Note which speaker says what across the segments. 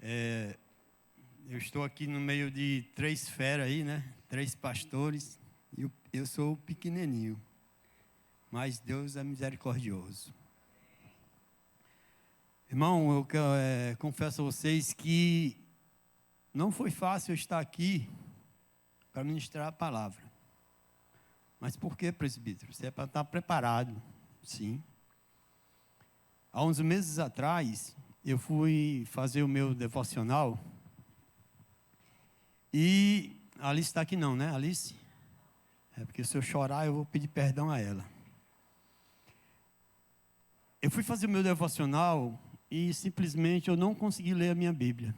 Speaker 1: Eu estou aqui no meio de 3 feras aí, né? 3 pastores. E eu sou o pequenininho. Mas Deus é misericordioso. Irmão, eu confesso a vocês que não foi fácil eu estar aqui para ministrar a palavra. Mas por que, presbítero? Você é para estar preparado, sim. Há uns meses atrás, eu fui fazer o meu devocional. E a Alice está aqui não, né, Alice? É porque se eu chorar, eu vou pedir perdão a ela. Eu fui fazer o meu devocional e simplesmente eu não consegui ler a minha Bíblia.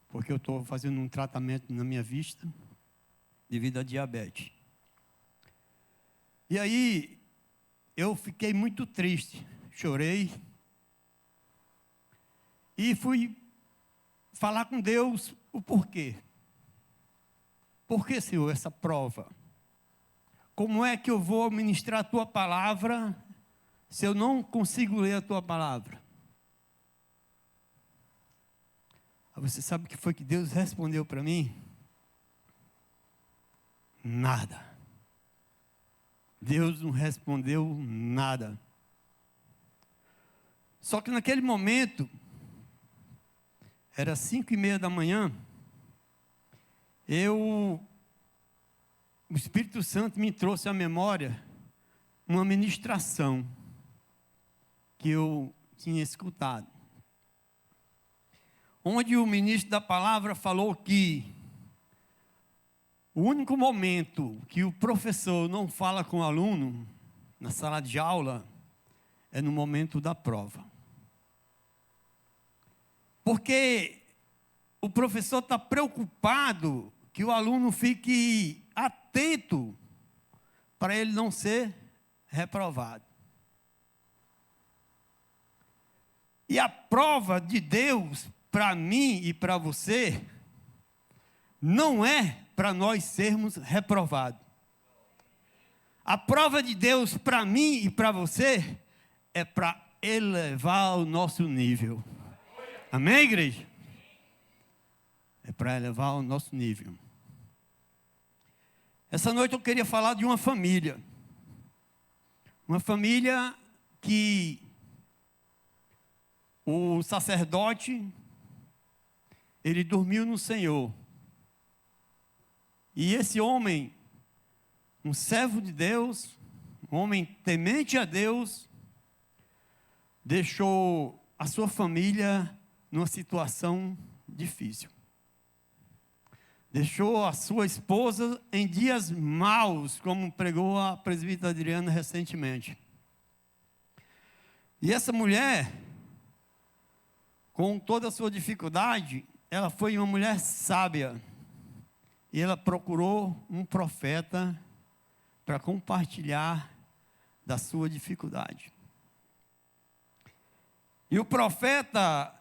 Speaker 1: Porque eu estou fazendo um tratamento na minha vista devido à diabetes. E aí, eu fiquei muito triste, chorei. E fui falar com Deus o porquê. Por que, Senhor, essa prova? Como é que eu vou ministrar a Tua palavra se eu não consigo ler a Tua palavra? Você sabe o que foi que Deus respondeu para mim? Nada. Deus não respondeu nada. Só que naquele momento, era 5:30 da manhã, o Espírito Santo me trouxe à memória uma ministração que eu tinha escutado. Onde o ministro da palavra falou que o único momento que o professor não fala com o aluno na sala de aula é no momento da prova. Porque o professor está preocupado que o aluno fique atento para ele não ser reprovado. E a prova de Deus para mim e para você não é para nós sermos reprovados. A prova de Deus para mim e para você é para elevar o nosso nível. Amém, igreja? É para elevar o nosso nível. Essa noite eu queria falar de uma família. Uma família que o sacerdote, ele dormiu no Senhor. E esse homem, um servo de Deus, um homem temente a Deus, deixou a sua família numa situação difícil. Deixou a sua esposa em dias maus, como pregou a presbítera Adriana recentemente. E essa mulher, com toda a sua dificuldade, ela foi uma mulher sábia. E ela procurou um profeta para compartilhar da sua dificuldade. E o profeta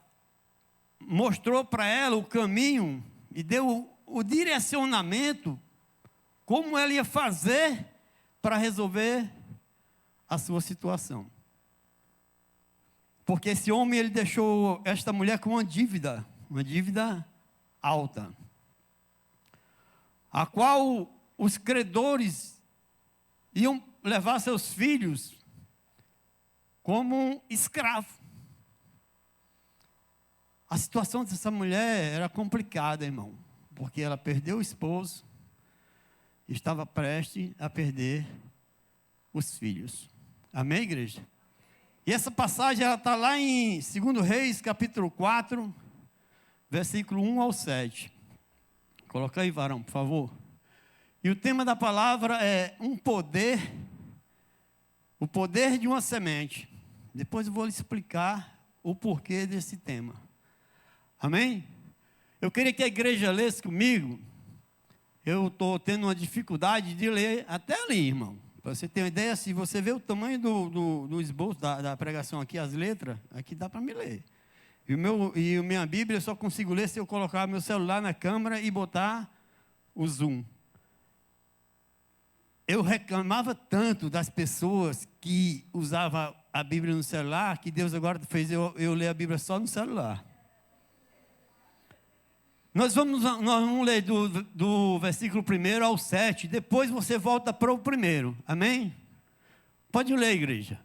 Speaker 1: mostrou para ela o caminho e deu o direcionamento como ela ia fazer para resolver a sua situação. Porque esse homem, ele deixou esta mulher com uma dívida alta, a qual os credores iam levar seus filhos como escravo. A situação dessa mulher era complicada, irmão, porque ela perdeu o esposo e estava prestes a perder os filhos. Amém, igreja? E essa passagem está lá em 2 Reis, capítulo 4, versículo 1 ao 7. Coloca aí, varão, por favor. E o tema da palavra é o poder de uma semente. Depois eu vou lhe explicar o porquê desse tema. Amém? Eu queria que a igreja lesse comigo. Eu estou tendo uma dificuldade de ler até ali, irmão. Para você ter uma ideia, se você vê o tamanho do esboço da pregação aqui, as letras, aqui dá para me ler. E a minha Bíblia eu só consigo ler se eu colocar meu celular na câmera e botar o zoom. Eu reclamava tanto das pessoas que usavam a Bíblia no celular, que Deus agora fez eu ler a Bíblia só no celular. Nós vamos ler do versículo 1 ao 7, depois você volta para o 1, amém? Pode ler, igreja.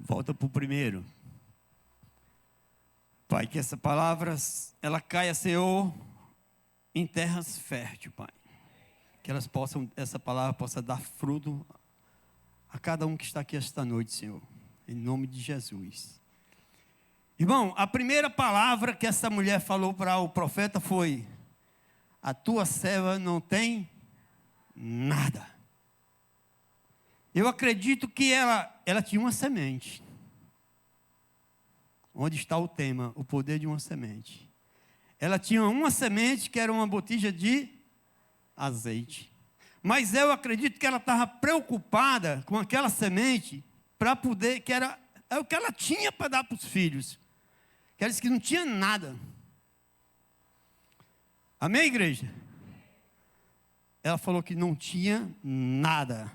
Speaker 1: Volta para o 1. Pai, que essa palavra, ela caia, Senhor, em terras férteis, Pai. Que essa palavra possa dar fruto a cada um que está aqui esta noite, Senhor. Em nome de Jesus. Irmão, a primeira palavra que essa mulher falou para o profeta foi: a tua serva não tem nada. Eu acredito que ela tinha uma semente. Onde está o tema? O poder de uma semente. Ela tinha uma semente que era uma botija de azeite. Mas eu acredito que ela estava preocupada com aquela semente para poder, que era o que ela tinha para dar para os filhos. Que ela disse que não tinha nada. Amém, igreja? Ela falou que não tinha nada.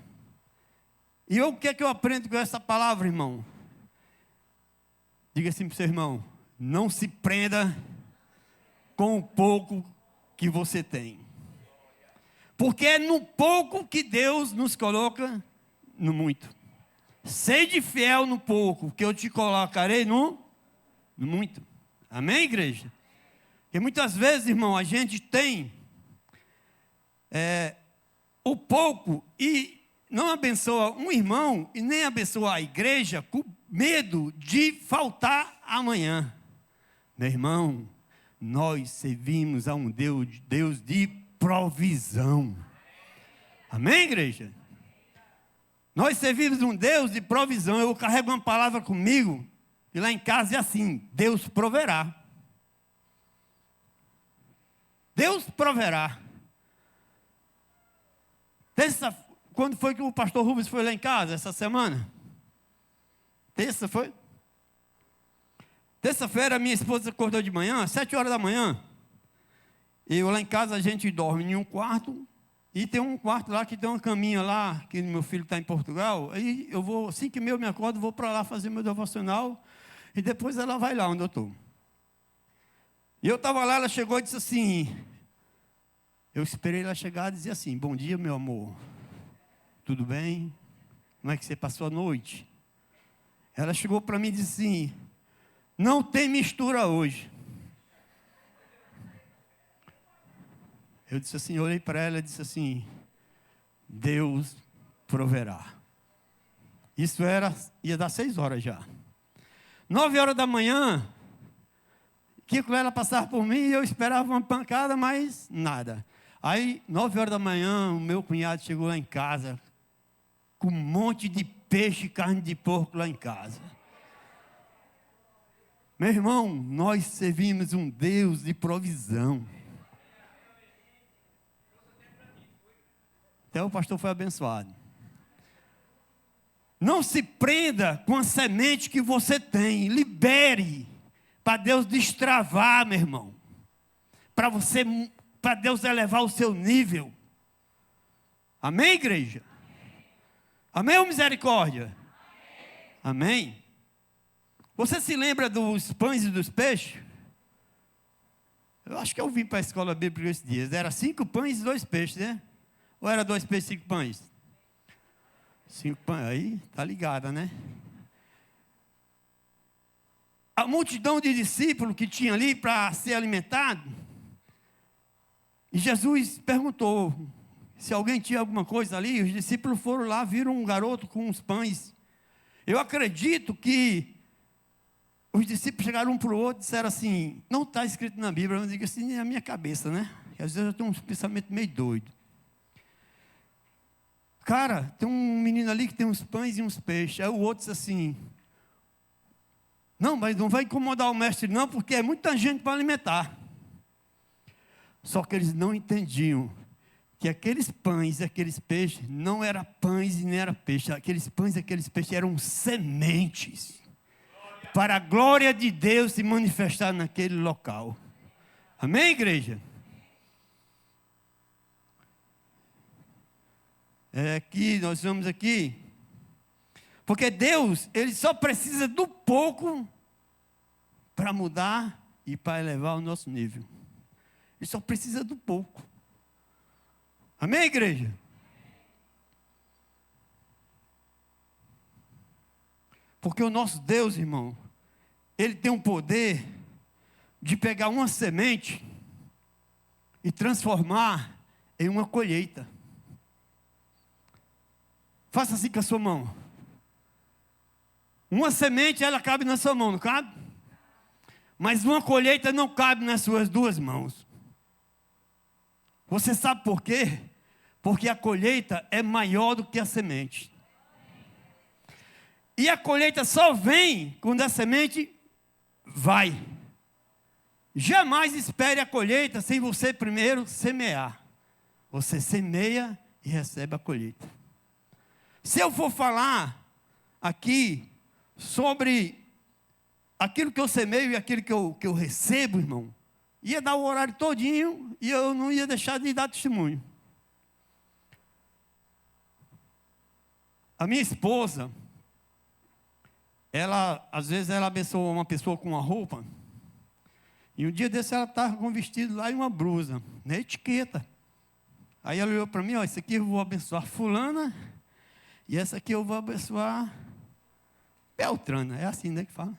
Speaker 1: E o que é que eu aprendo com essa palavra, irmão? Diga assim para o seu irmão: não se prenda com o pouco que você tem. Porque é no pouco que Deus nos coloca no muito. Sede fiel no pouco, que eu te colocarei no muito. Amém, igreja? Porque muitas vezes, irmão, a gente tem o pouco e não abençoa um irmão e nem abençoa a igreja com medo de faltar amanhã. Meu irmão, nós servimos a um Deus de provisão. Amém, igreja? Nós servimos um Deus de provisão. Eu carrego uma palavra comigo e lá em casa é assim: Deus proverá. Deus proverá. Quando foi que o pastor Rubens foi lá em casa? Essa semana? Terça foi? Terça-feira, minha esposa acordou de manhã, 7 horas da manhã. E eu lá em casa, a gente dorme em um quarto. E tem um quarto lá que tem uma caminha lá, que meu filho está em Portugal. Aí eu vou, assim que eu me acordo, vou para lá fazer meu devocional. E depois ela vai lá onde eu estou. E eu estava lá, ela chegou e disse assim... Eu esperei ela chegar e dizer assim: bom dia, meu amor. Tudo bem? Como é que você passou a noite? Ela chegou para mim e disse assim: não tem mistura hoje. Eu disse assim, olhei para ela e disse assim: Deus proverá. Isso ia dar 6 horas já. 9 horas da manhã, Kiko ela passava por mim e eu esperava uma pancada, mas nada. Aí, 9 horas da manhã, o meu cunhado chegou lá em casa com um monte de peixe e carne de porco lá em casa. Meu irmão, nós servimos um Deus de provisão. Até o pastor foi abençoado. Não se prenda com a semente que você tem. Libere para Deus destravar, meu irmão. Para Deus elevar o seu nível. Amém, igreja? Amém ou misericórdia? Amém? Você se lembra dos pães e dos peixes? Eu acho que eu vim para a escola bíblica esses dias. Era 5 pães e 2 peixes, né? Ou era 2 peixes e 5 pães? 5 pães, aí tá ligada, né? A multidão de discípulos que tinha ali para ser alimentado. E Jesus perguntou se alguém tinha alguma coisa ali. Os discípulos foram lá, viram um garoto com uns pães. Eu acredito que os discípulos chegaram um para o outro e disseram assim, não está escrito na Bíblia, eu digo assim, na minha cabeça, né? Porque às vezes eu tenho um pensamento meio doido. Cara, tem um menino ali que tem uns pães e uns peixes. Aí o outro disse assim, não, mas não vai incomodar o mestre não, porque é muita gente para alimentar. Só que eles não entendiam que aqueles pães e aqueles peixes não eram pães e nem eram peixes. Aqueles pães e aqueles peixes eram sementes para a glória de Deus se manifestar naquele local. Amém, igreja? Aqui, nós vamos aqui. Porque Deus, Ele só precisa do pouco para mudar e para elevar o nosso nível. Ele só precisa do pouco. Amém, igreja? Porque o nosso Deus, irmão, Ele tem um poder de pegar uma semente e transformar em uma colheita. Faça assim com a sua mão. Uma semente, ela cabe na sua mão, não cabe? Mas uma colheita não cabe nas suas 2 mãos. Você sabe por quê? Porque a colheita é maior do que a semente. E a colheita só vem quando a semente vai. Jamais espere a colheita sem você primeiro semear. Você semeia e recebe a colheita. Se eu for falar aqui sobre aquilo que eu semeio e aquilo que eu recebo, irmão, ia dar o horário todinho e eu não ia deixar de dar testemunho. A minha esposa, ela, às vezes, ela abençoa uma pessoa com uma roupa, e um dia desse ela estava com um vestido lá e uma blusa, na etiqueta. Aí ela olhou para mim, ó, esse aqui eu vou abençoar fulana, e essa aqui eu vou abençoar Beltrana, é assim, né, que fala.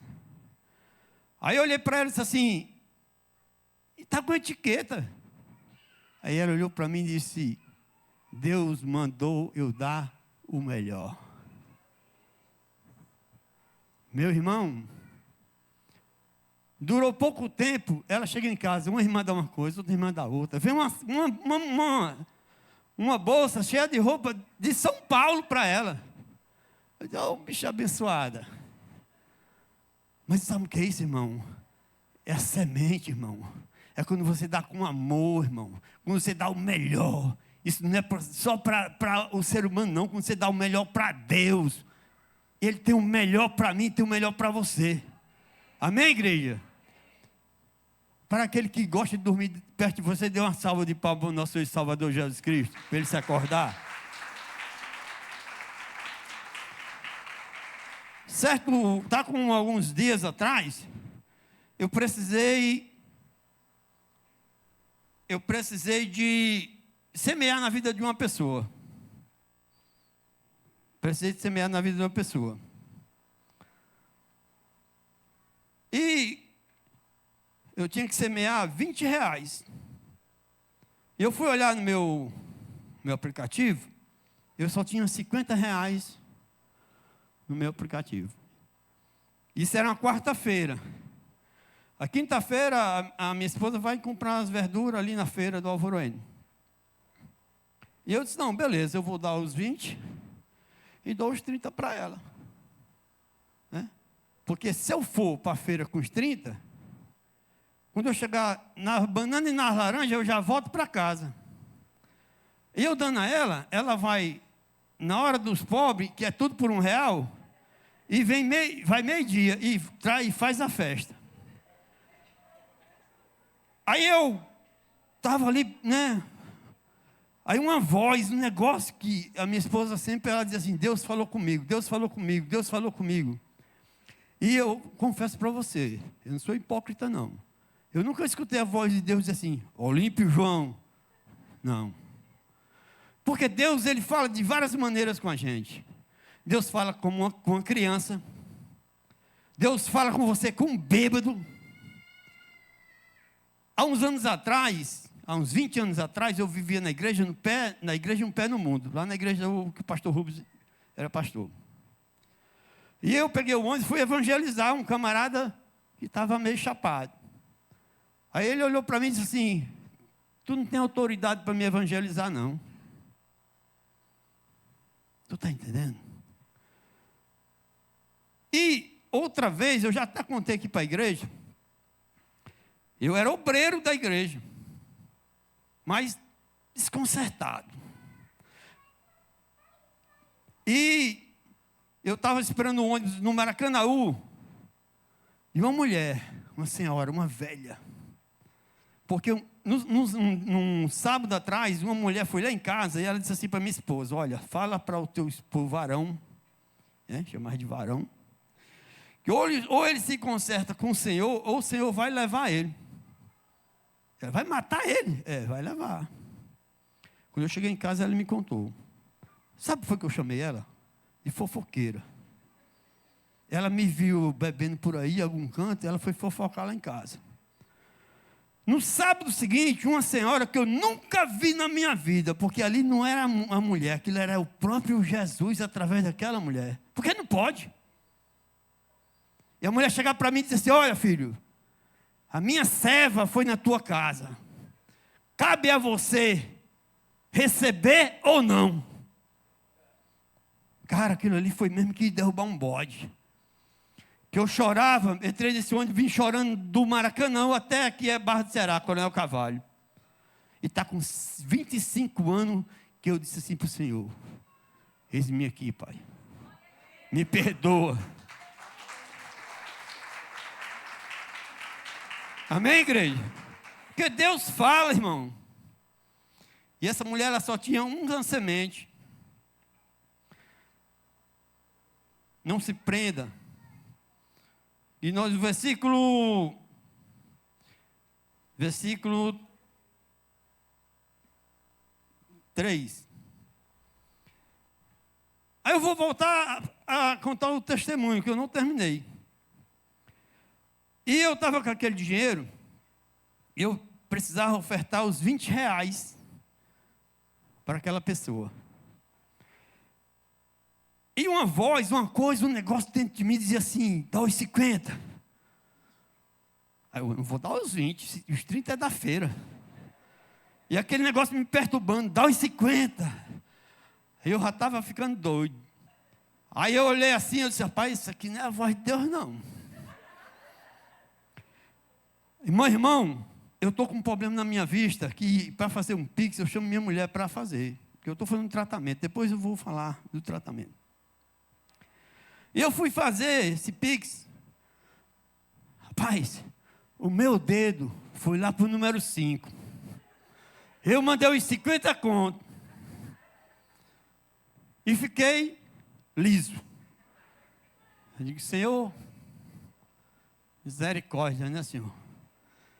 Speaker 1: Aí eu olhei para ela e disse assim, está com etiqueta. Aí ela olhou para mim e disse, Deus mandou eu dar o melhor. Meu irmão, durou pouco tempo, ela chega em casa, uma irmã dá uma coisa, outra irmã dá outra. Vem uma bolsa cheia de roupa de São Paulo para ela. Eu disse, oh, bicha abençoada. Mas sabe o que é isso, irmão? É a semente, irmão. É quando você dá com amor, irmão. Quando você dá o melhor. Isso não é só para o ser humano, não. Quando você dá o melhor para Deus. Ele tem o melhor para mim, tem o melhor para você. Amém, igreja? Para aquele que gosta de dormir perto de você, dê uma salva de palmas ao nosso Salvador Jesus Cristo, para ele se acordar. Certo, está com alguns dias atrás, eu precisei de semear na vida de uma pessoa. Precisei de semear na vida de uma pessoa. E eu tinha que semear R$20. Eu fui olhar no meu aplicativo, eu só tinha R$50 no meu aplicativo. Isso era uma quarta-feira. A quinta-feira, a minha esposa vai comprar as verduras ali na feira do Alvoroene. E eu disse, não, beleza, eu vou dar os 20 e dou os 30 para ela. Né? Porque se eu for para a feira com os 30, quando eu chegar na banana e na laranja, eu já volto para casa. E eu dando a ela, ela vai, na hora dos pobres, que é tudo por R$1, e vai meio-dia e faz a festa. Aí eu estava ali, né? Aí uma voz, um negócio que a minha esposa sempre, ela diz assim, Deus falou comigo, Deus falou comigo, Deus falou comigo. E eu confesso para você, eu não sou hipócrita não. Eu nunca escutei a voz de Deus dizer assim, Olímpio João. Não. Porque Deus, ele fala de várias maneiras com a gente. Deus fala com uma criança. Deus fala com você com um bêbado. Há uns anos atrás, há uns 20 anos atrás, eu vivia na igreja um pé no mundo. Lá na igreja que o pastor Rubens era pastor. E eu peguei o ônibus e fui evangelizar um camarada que estava meio chapado. Aí ele olhou para mim e disse assim, tu não tem autoridade para me evangelizar não. Tu está entendendo? E outra vez, eu já até contei aqui para a igreja, eu era obreiro da igreja, mas desconcertado. E eu estava esperando o ônibus no Maracanaú, e uma mulher, uma senhora, uma velha, porque num sábado atrás, uma mulher foi lá em casa e ela disse assim para minha esposa, olha, fala para o teu varão, chamar de varão, que ou ele se conserta com o Senhor, ou o Senhor vai levar ele. Ela vai matar ele? Vai levar. Quando eu cheguei em casa, ela me contou. Sabe por que eu chamei ela? De fofoqueira. Ela me viu bebendo por aí, em algum canto, e ela foi fofocar lá em casa. No sábado seguinte, uma senhora que eu nunca vi na minha vida, porque ali não era a mulher, aquilo era o próprio Jesus através daquela mulher. Porque não pode. E a mulher chegar para mim e dizer assim, olha filho, a minha serva foi na tua casa. Cabe a você receber ou não. Cara, aquilo ali foi mesmo que derrubar um bode. Que eu chorava, entrei nesse ônibus, vim chorando do Maracanã até aqui é Barra do Ceará, Coronel Carvalho. E está com 25 anos que eu disse assim para o Senhor, eis-me aqui, Pai. Me perdoa. Amém, igreja? Porque Deus fala, irmão. E essa mulher, ela só tinha uma semente. Não se prenda. E no versículo 3. Aí eu vou voltar a contar o testemunho, que eu não terminei. E eu estava com aquele dinheiro, eu precisava ofertar os R$20 para aquela pessoa. E uma voz, uma coisa, um negócio dentro de mim dizia assim, dá os 50. Aí eu não vou dar os 20, os 30 é da feira. E aquele negócio me perturbando, dá os 50. Aí eu já estava ficando doido. Aí eu olhei assim, eu disse, rapaz, isso aqui não é a voz de Deus não. Irmão, eu estou com um problema na minha vista, que para fazer um pix, eu chamo minha mulher para fazer. Porque eu estou fazendo um tratamento, depois eu vou falar do tratamento. E eu fui fazer esse pix. Rapaz, o meu dedo foi lá para o número 5. Eu mandei os 50 contos. E fiquei liso. Eu digo, Senhor, misericórdia, né, Senhor?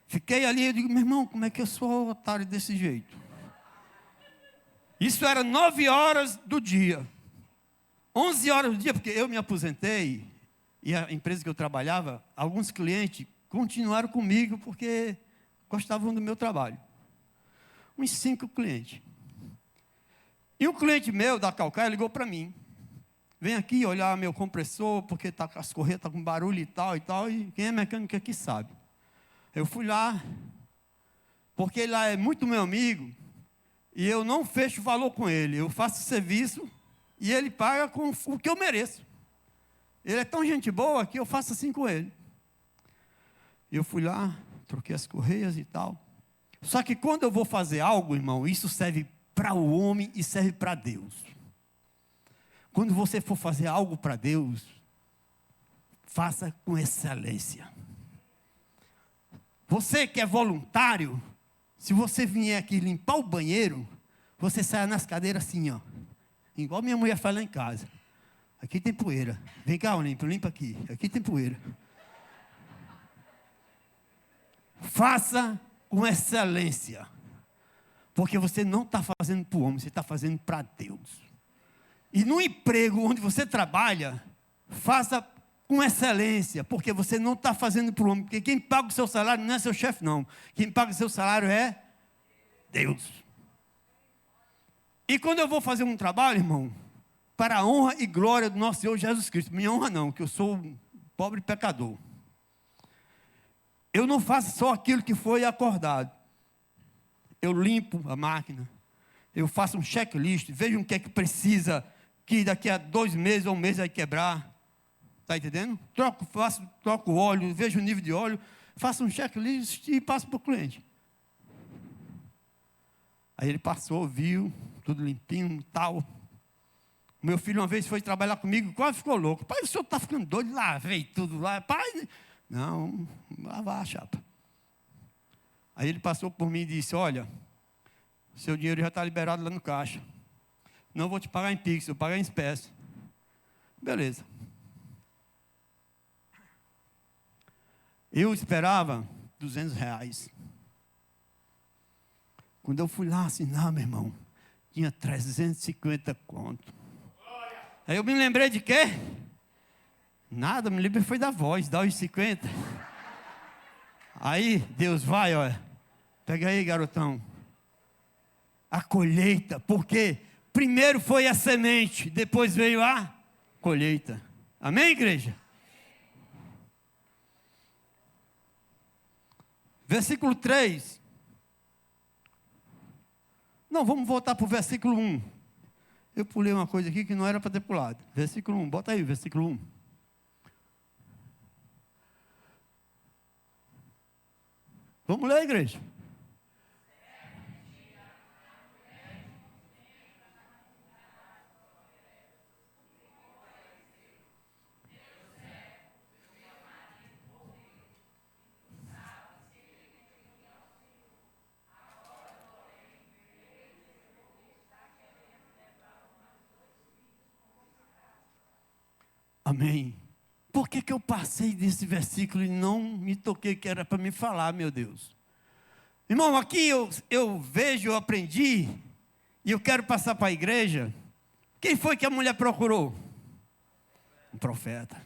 Speaker 1: Fiquei ali, eu digo, meu irmão, como é que eu sou otário desse jeito? Isso era 9 horas do dia. 11 horas do dia, porque eu me aposentei, e a empresa que eu trabalhava, alguns clientes continuaram comigo, porque gostavam do meu trabalho. Uns 5 clientes. E um cliente meu, da Calcaia, ligou para mim. Vem aqui olhar meu compressor, porque tá, as correias estão com barulho e tal, e quem é mecânico aqui sabe. Eu fui lá, porque ele lá é muito meu amigo, e eu não fecho valor com ele. Eu faço serviço, e ele paga com o que eu mereço. Ele é tão gente boa que eu faço assim com ele. Eu fui lá, troquei as correias e tal. Só que quando eu vou fazer algo, irmão, isso serve para o homem e serve para Deus. Quando você for fazer algo para Deus, faça com excelência. Você que é voluntário, se você vier aqui limpar o banheiro, você sai nas cadeiras assim, ó. Igual minha mulher faz lá em casa. Aqui tem poeira. Vem cá, limpa aqui. Aqui tem poeira. Faça com excelência. Porque você não está fazendo para o homem, você está fazendo para Deus. E no emprego onde você trabalha, faça com excelência, porque você não está fazendo para o homem. Porque quem paga o seu salário não é seu chefe, não. Quem paga o seu salário é Deus. E quando eu vou fazer um trabalho, irmão, para a honra e glória do nosso Senhor Jesus Cristo. Minha honra não, que eu sou um pobre pecador. Eu não faço só aquilo que foi acordado. Eu limpo a máquina. Eu faço um checklist, vejo o que é que precisa, que daqui a 2 meses ou 1 mês vai quebrar. Está entendendo? Troco o óleo, vejo o nível de óleo, faço um checklist e passo para o cliente. Aí ele passou, viu, tudo limpinho e tal. Meu filho uma vez foi trabalhar comigo, quase ficou louco. Pai, o senhor está ficando doido, lavei tudo lá. Pai, não, lavar a chapa. Aí ele passou por mim e disse, olha, seu dinheiro já está liberado lá no caixa. Não vou te pagar em Pix, vou pagar em espécie. Beleza. Eu esperava R$200. Quando eu fui lá assinar, meu irmão, tinha 350 conto. Aí eu me lembrei de quê? Nada, me lembrei foi da voz, dá os 50. Aí, Deus vai, olha. Pega aí, garotão. A colheita, porque primeiro foi a semente, depois veio a colheita. Amém, igreja? Versículo 3. Não, vamos voltar para o versículo 1. Eu pulei uma coisa aqui que não era para ter pulado. Versículo 1, bota aí, versículo 1. Vamos ler, igreja. Amém. Por que eu passei desse versículo e não me toquei que era para me falar, meu Deus? Irmão, aqui eu vejo, eu aprendi, e eu quero passar para a igreja. Quem foi que a mulher procurou? Um profeta.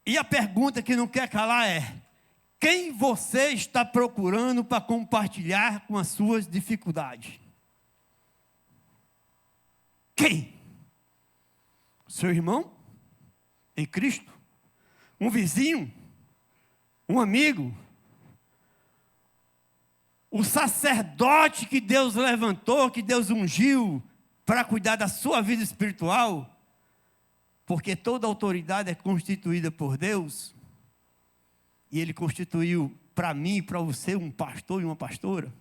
Speaker 1: E a pergunta que não quer calar é: quem você está procurando para compartilhar com as suas dificuldades? Quem? Seu irmão? Em Cristo? Um vizinho? Um amigo? O sacerdote que Deus levantou, que Deus ungiu para cuidar da sua vida espiritual? Porque toda autoridade é constituída por Deus. E Ele constituiu para mim e para você um pastor e uma pastora.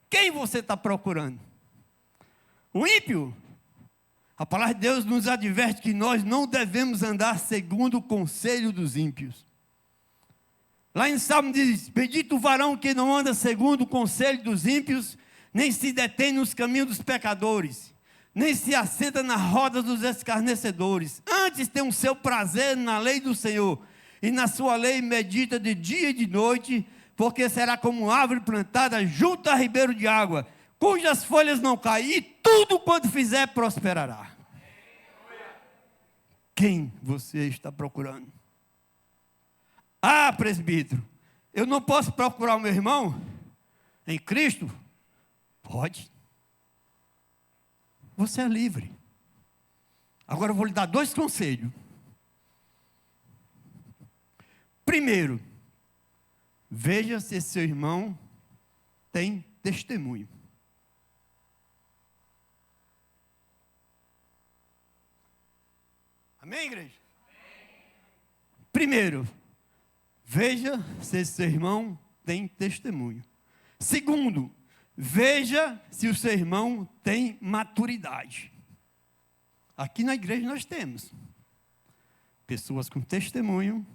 Speaker 1: Quem você está procurando? O ímpio? A palavra de Deus nos adverte que nós não devemos andar segundo o conselho dos ímpios. Lá em Salmo diz: bendito o varão que não anda segundo o conselho dos ímpios, nem se detém nos caminhos dos pecadores, nem se assenta na roda dos escarnecedores. Antes tem o seu prazer na lei do Senhor, e na sua lei medita de dia e de noite, porque será como árvore plantada junto a ribeiro de água, cujas folhas não caem, e tudo quanto fizer prosperará. Quem você está procurando? Ah, presbítero, eu não posso procurar o meu irmão em Cristo? Pode. Você é livre. Agora eu vou lhe dar 2 conselhos. Primeiro, veja se seu irmão tem testemunho. Amém, igreja? Primeiro, veja se seu irmão tem testemunho. Segundo, veja se o seu irmão tem maturidade. Aqui na igreja nós temos pessoas com testemunho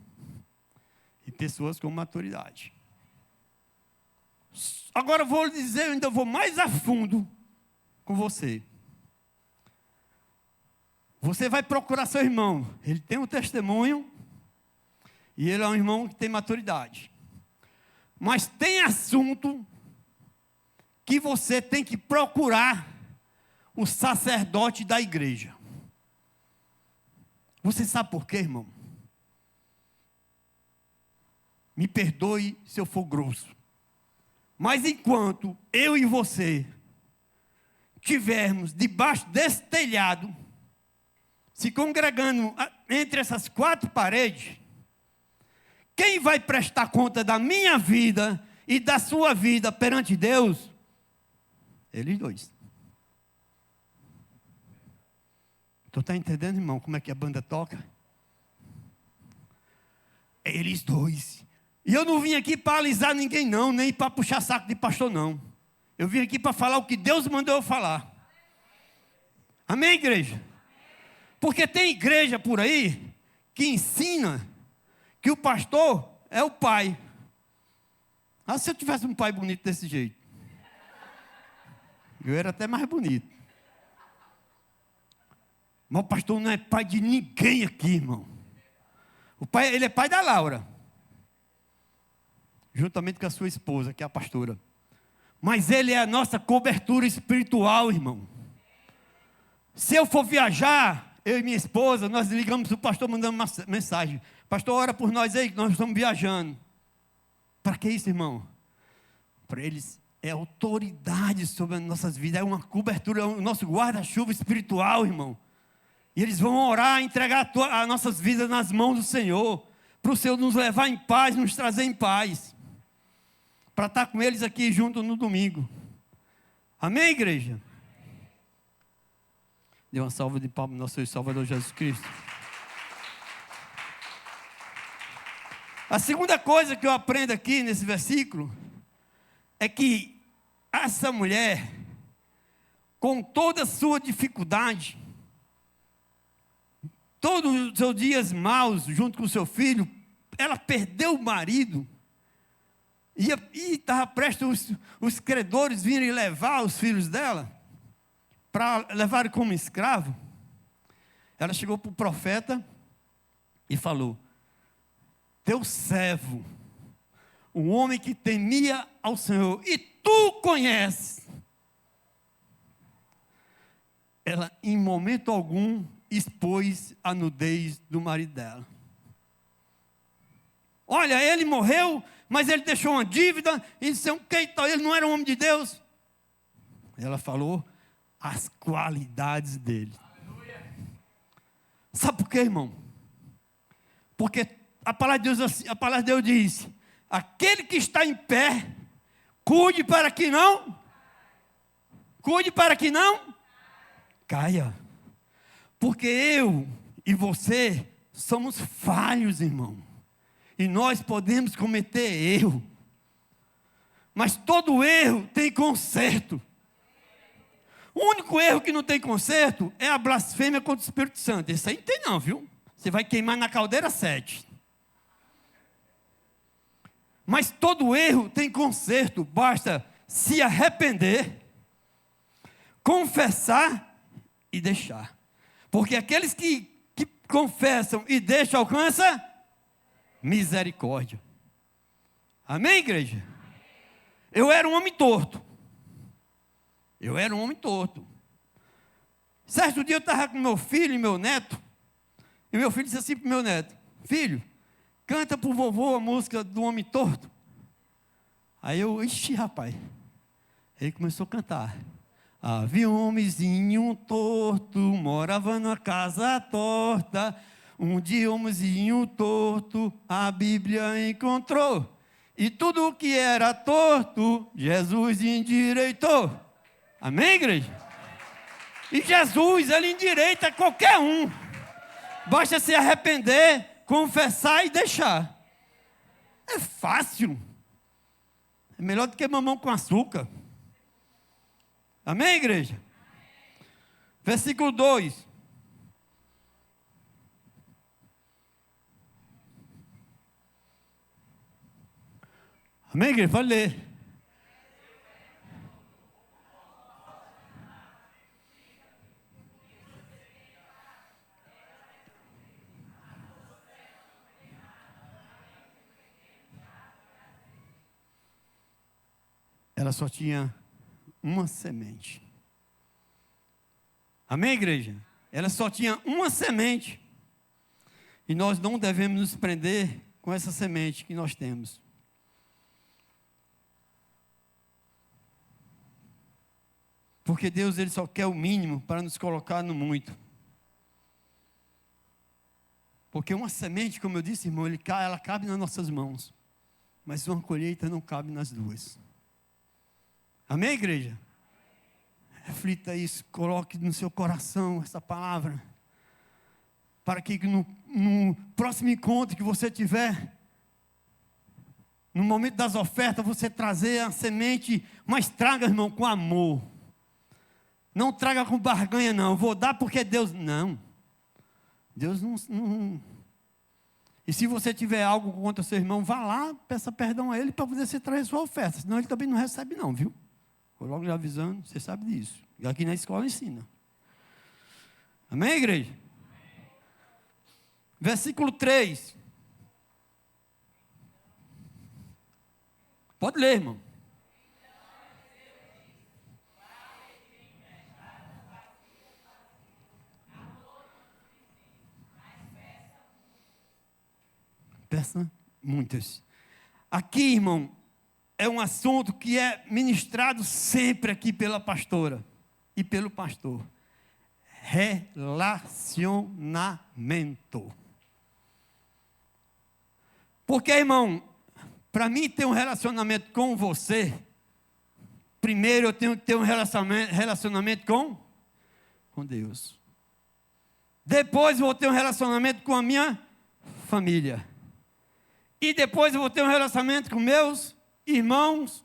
Speaker 1: e pessoas com maturidade. Agora eu vou lhe dizer, eu ainda vou mais a fundo com você. Você vai procurar seu irmão, ele tem um testemunho e ele é um irmão que tem maturidade. Mas tem assunto que você tem que procurar o sacerdote da igreja. Você sabe por quê, irmão? Me perdoe se eu for grosso. Mas enquanto eu e você estivermos debaixo desse telhado, se congregando entre essas quatro paredes, quem vai prestar conta da minha vida e da sua vida perante Deus? Eles dois. Tu está entendendo, irmão, como é que a banda toca? Eles dois. E eu não vim aqui para alisar ninguém não, nem para puxar saco de pastor não. Eu vim aqui para falar o que Deus mandou eu falar. Amém, igreja? Porque tem igreja por aí que ensina que o pastor é o pai. Ah, se eu tivesse um pai bonito desse jeito, eu era até mais bonito. Mas o pastor não é pai de ninguém aqui, irmão. O pai, ele é pai da Laura, juntamente com a sua esposa, que é a pastora. Mas ele é a nossa cobertura espiritual, irmão. Se eu for viajar, eu e minha esposa, nós ligamos para o pastor, mandando uma mensagem. Pastor, ora por nós aí, que nós estamos viajando. Para que isso, irmão? Para eles é autoridade sobre as nossas vidas, é uma cobertura, é o nosso guarda-chuva espiritual, irmão. E eles vão orar, entregar as nossas vidas nas mãos do Senhor, para o Senhor nos levar em paz, nos trazer em paz, para estar com eles aqui junto no domingo. Amém, igreja? Dê uma salva de palmas ao nosso Salvador Jesus Cristo. A segunda coisa que eu aprendo aqui nesse versículo é que essa mulher, com toda a sua dificuldade, todos os seus dias maus junto com o seu filho, ela perdeu o marido e estava prestes os credores virem levar os filhos dela para levar como escravo. Ela chegou para o profeta e falou: teu servo, um homem que temia ao Senhor, e tu conheces. Ela, em momento algum, expôs a nudez do marido dela. Olha, ele morreu, mas ele deixou uma dívida, e disse, ele não era um homem de Deus. Ela falou as qualidades dele. Aleluia. Sabe por quê, irmão? Porque a palavra de Deus, a palavra de Deus diz: aquele que está em pé, cuide para que não caia. Porque eu e você somos falhos, irmão. E nós podemos cometer erro. Mas todo erro tem conserto. O único erro que não tem conserto é a blasfêmia contra o Espírito Santo. Esse aí não tem não, viu? Você vai queimar na caldeira 7. Mas todo erro tem conserto. Basta se arrepender, confessar e deixar. Porque aqueles que confessam e deixam alcançam misericórdia. Amém, igreja? Eu era um homem torto. Certo dia eu estava com meu filho e meu neto. E meu filho disse assim para o meu neto: filho, canta para o vovô a música do homem torto. Aí eu, ixi, rapaz. Ele começou a cantar. Havia um homenzinho torto, morava numa casa torta. Um dia um homenzinho torto, a Bíblia encontrou. E tudo que era torto, Jesus endireitou. Amém, igreja? E Jesus, ele endireita qualquer um. Basta se arrepender, confessar e deixar. É fácil. É melhor do que mamão com açúcar. Amém, igreja? Versículo 2. Amém, igreja? Pode ler. Ela só tinha uma semente. Amém, igreja? Ela só tinha uma semente. E nós não devemos nos prender com essa semente que nós temos. Porque Deus, Ele só quer o mínimo para nos colocar no muito. Porque uma semente, como eu disse, irmão, ela cabe nas nossas mãos. Mas uma colheita não cabe nas duas. Amém, igreja? Reflita isso, coloque no seu coração essa palavra. Para que no próximo encontro que você tiver, no momento das ofertas, você trazer a semente, mas traga, irmão, com amor. Não traga com barganha, não. Vou dar porque Deus... Não. Deus não... E se você tiver algo contra o seu irmão, vá lá, peça perdão a ele para poder você trazer sua oferta. Senão ele também não recebe não, viu? Vou logo lhe avisando, você sabe disso. E aqui na escola ensina. Amém, igreja? Versículo 3. Pode ler, irmão. Peça muitas. Aqui, irmão, é um assunto que é ministrado sempre aqui pela pastora e pelo pastor. Relacionamento. Porque, irmão, para mim ter um relacionamento com você, primeiro eu tenho que ter um relacionamento com Deus. Depois eu vou ter um relacionamento com a minha família. E depois eu vou ter um relacionamento com meus irmãos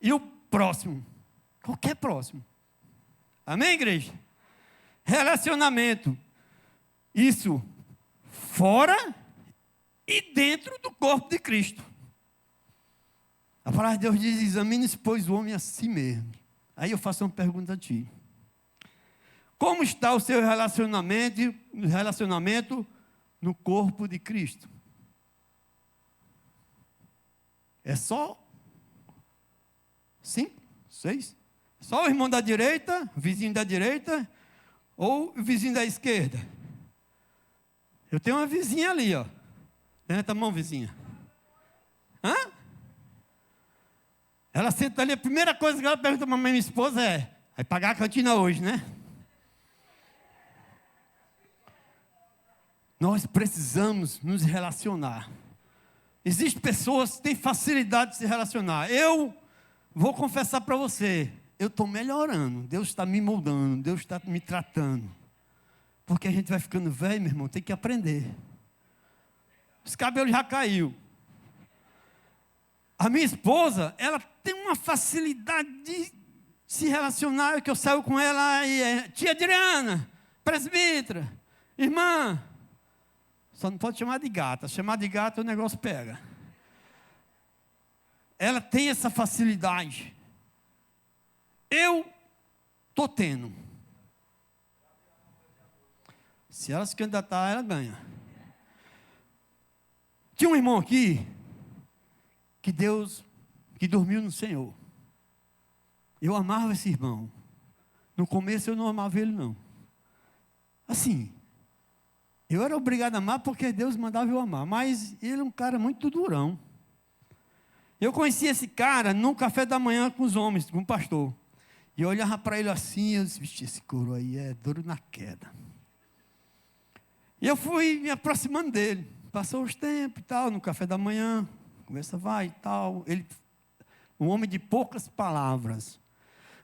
Speaker 1: e o próximo. Qualquer próximo. Amém, igreja? Relacionamento. Isso fora e dentro do corpo de Cristo. A palavra de Deus diz: examine-se, pois, o homem a si mesmo. Aí eu faço uma pergunta a ti. Como está o seu relacionamento no corpo de Cristo? É só 5, 6? Só o irmão da direita, o vizinho da direita, ou o vizinho da esquerda? Eu tenho uma vizinha ali, ó. Levanta a mão, vizinha. Hã? Ela senta ali, a primeira coisa que ela pergunta para minha esposa é: vai pagar a cantina hoje, né? Nós precisamos nos relacionar. Existem pessoas que têm facilidade de se relacionar. Eu vou confessar para você, eu estou melhorando. Deus está me moldando, Deus está me tratando. Porque a gente vai ficando velho, meu irmão, tem que aprender. Os cabelos já caiu. A minha esposa, ela tem uma facilidade de se relacionar, que eu saio com ela e é tia Adriana, presbítera, irmã. Só não pode chamar de gata. Chamar de gata o negócio pega. Ela tem essa facilidade. Eu estou tendo. Se ela se candidatar, ela ganha. Tinha um irmão aqui que dormiu no Senhor. Eu amava esse irmão. No começo eu não amava ele, não. Assim, eu era obrigado a amar porque Deus mandava eu amar. Mas ele é um cara muito durão. Eu conheci esse cara no café da manhã com os homens, com o pastor. E eu olhava para ele assim, e eu disse: vixe, esse couro aí é duro na queda. E eu fui me aproximando dele. Passou os tempos e tal, no café da manhã. Conversa vai e tal. Ele, um homem de poucas palavras.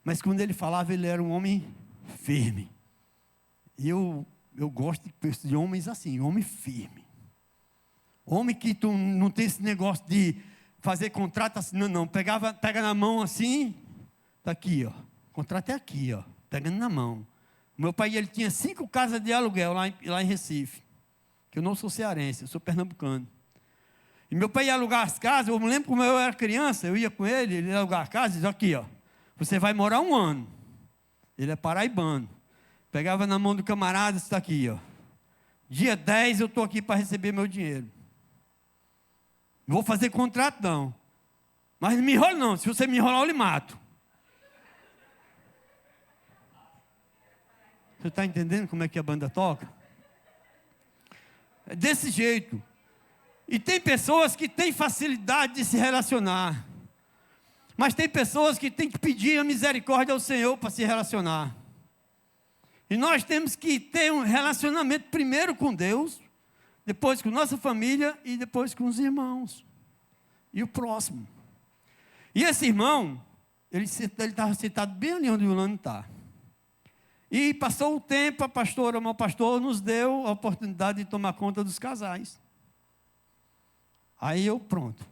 Speaker 1: Mas quando ele falava, ele era um homem firme. E eu eu gosto de homens assim, homem firme. Homem que tu não tem esse negócio de fazer contrato assim, não. Pega na mão assim, está aqui, ó. O contrato é aqui, ó. Pegando na mão. Meu pai, ele tinha 5 casas de aluguel lá em Recife. Que eu não sou cearense, eu sou pernambucano. E meu pai ia alugar as casas, eu me lembro como eu era criança, eu ia com ele ia alugar a casa e dizia, aqui, ó. Você vai morar 1 ano. Ele é paraibano. Pegava na mão do camarada, isso está aqui, ó. Dia 10 eu estou aqui para receber meu dinheiro. Não vou fazer contrato, não. Mas não me enrola, não. Se você me enrolar, eu lhe mato. Você está entendendo como é que a banda toca? É desse jeito. E tem pessoas que têm facilidade de se relacionar. Mas tem pessoas que têm que pedir a misericórdia ao Senhor para se relacionar. E nós temos que ter um relacionamento primeiro com Deus, depois com nossa família e depois com os irmãos. E o próximo. E esse irmão, ele estava sentado bem ali onde o Lano está. E passou o tempo, a pastora, o meu pastor, nos deu a oportunidade de tomar conta dos casais. Aí eu, pronto.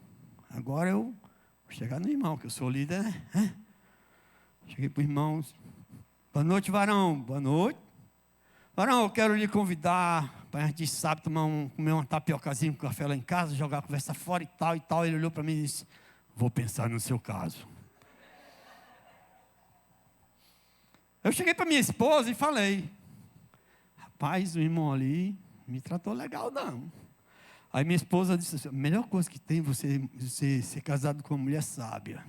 Speaker 1: Agora eu vou chegar no irmão, que eu sou líder, né? Cheguei para os irmãos. Boa noite, varão. Boa noite. Varão, eu quero lhe convidar para a gente sabe comer uma tapiocazinha com café lá em casa, jogar a conversa fora e tal e tal. Ele olhou para mim e disse, vou pensar no seu caso. Eu cheguei para minha esposa e falei, rapaz, o irmão ali me tratou legal não. Aí minha esposa disse assim, a melhor coisa que tem você ser casado com uma mulher sábia.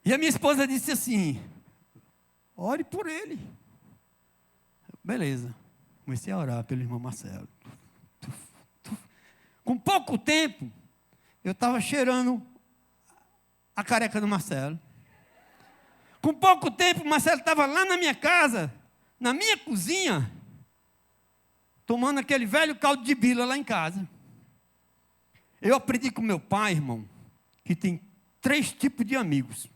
Speaker 1: E a minha esposa disse assim, ore por ele. Beleza. Comecei a orar pelo irmão Marcelo. Com pouco tempo, eu estava cheirando a careca do Marcelo. Com pouco tempo, o Marcelo estava lá na minha casa, na minha cozinha, tomando aquele velho caldo de bila lá em casa. Eu aprendi com meu pai, irmão, que tem 3 tipos de amigos.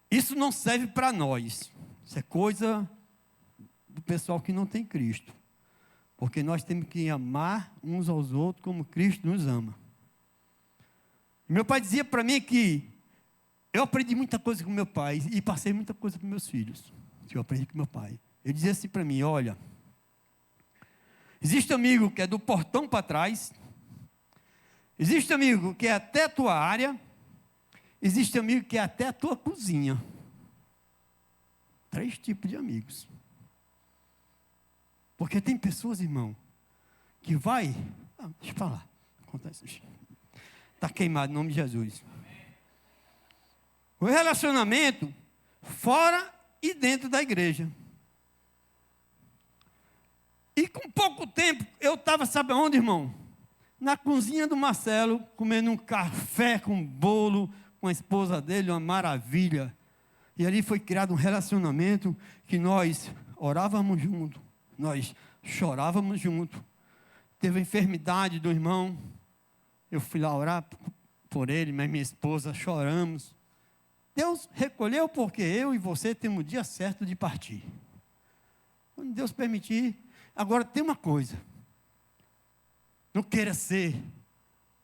Speaker 1: Isso não serve para nós. Isso é coisa do pessoal que não tem Cristo. Porque nós temos que amar uns aos outros como Cristo nos ama. Meu pai dizia para mim que eu aprendi muita coisa com meu pai e passei muita coisa para meus filhos. Que eu aprendi com meu pai. Ele dizia assim para mim, olha, existe amigo que é do portão para trás, existe amigo que é até a tua área, existe amigo que é até a tua cozinha. 3 tipos de amigos. Porque tem pessoas, irmão, que vai... deixa eu falar. Está queimado em nome de Jesus. O relacionamento fora e dentro da igreja. E com pouco tempo, eu estava, sabe onde, irmão? Na cozinha do Marcelo, comendo um café com bolo, com a esposa dele, uma maravilha. E ali foi criado um relacionamento que nós orávamos junto, nós chorávamos junto. Teve a enfermidade do irmão, eu fui lá orar por ele, mas minha esposa, choramos. Deus recolheu porque eu e você temos o dia certo de partir. Quando Deus permitir. Agora tem uma coisa, não queira ser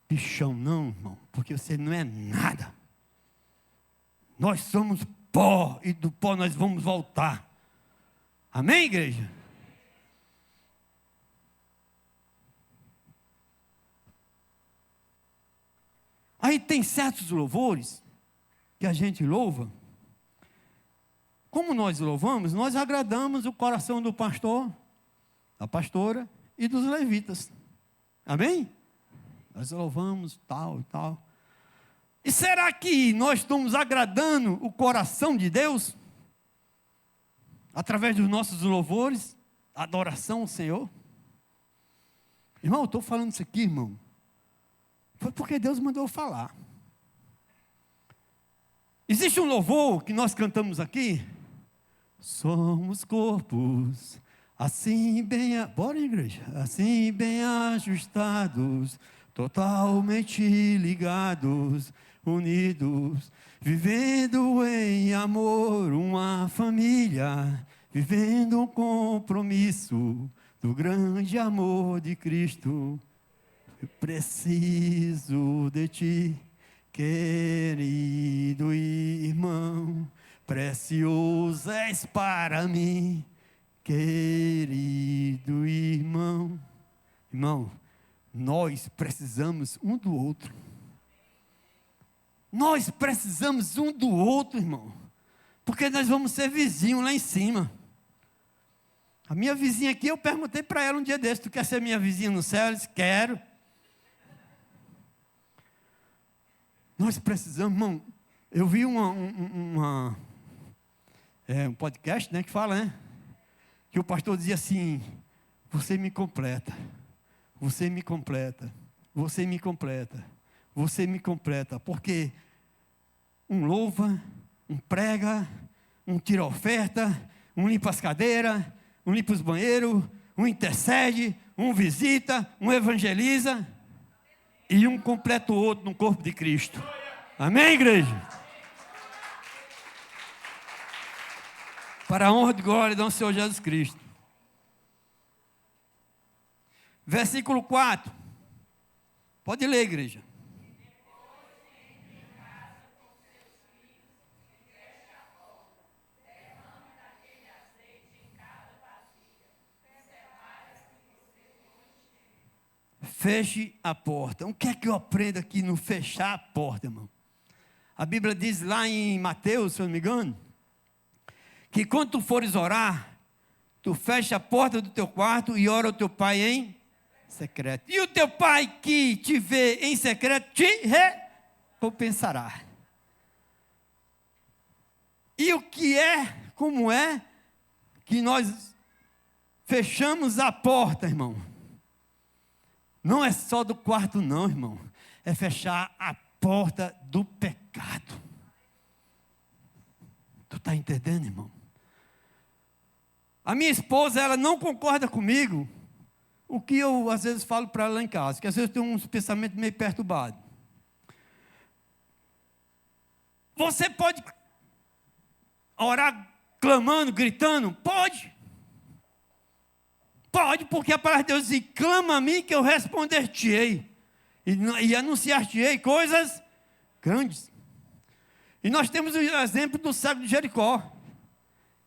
Speaker 1: bichão não, irmão, porque você não é nada. Nós somos pó e do pó nós vamos voltar. Amém, igreja? Aí tem certos louvores que a gente louva. Como nós louvamos, nós agradamos o coração do pastor, da pastora e dos levitas. Amém? Nós louvamos tal e tal. E será que nós estamos agradando o coração de Deus? Através dos nossos louvores, adoração ao Senhor? Irmão, eu estou falando isso aqui, irmão. Foi porque Deus mandou eu falar. Existe um louvor que nós cantamos aqui. Somos corpos, assim bem... Bora, igreja. Assim bem ajustados, totalmente ligados, unidos, vivendo em amor, uma família, vivendo um compromisso do grande amor de Cristo. Eu preciso de ti, querido irmão, precioso és para mim, querido irmão. Irmão, nós precisamos um do outro. Nós precisamos um do outro, irmão. Porque nós vamos ser vizinhos lá em cima. A minha vizinha aqui, eu perguntei para ela um dia desse: tu quer ser minha vizinha no céu? Ela disse: quero. Nós precisamos, irmão. Eu vi um podcast, né, que fala, né? Que o pastor dizia assim: você me completa, você me completa, você me completa, você me completa. Porque um louva, um prega, um tira oferta, um limpa as cadeiras, um limpa os banheiros, um intercede, um visita, um evangeliza, e um completa o outro no corpo de Cristo. Amém, igreja? Para a honra e glória do nosso Senhor Jesus Cristo. Versículo 4. Pode ler, igreja. Feche a porta. O que é que eu aprendo aqui no fechar a porta, irmão? A Bíblia diz lá em Mateus, se eu não me engano, que quando tu fores orar, tu fecha a porta do teu quarto e ora ao teu pai em secreto. E o teu pai que te vê em secreto te recompensará. E o que é, como é, que nós fechamos a porta, irmão? Não é só do quarto não, irmão. É fechar a porta do pecado. Tu está entendendo, irmão? A minha esposa, ela não concorda comigo. O que eu, às vezes, falo para ela lá em casa. Que às vezes eu tenho uns pensamentos meio perturbados. Você pode orar clamando, gritando? Pode. Pode, porque a palavra de Deus diz: clama a mim que eu responder-te-ei. E anunciar-te-ei coisas grandes. E nós temos o exemplo do cego de Jericó.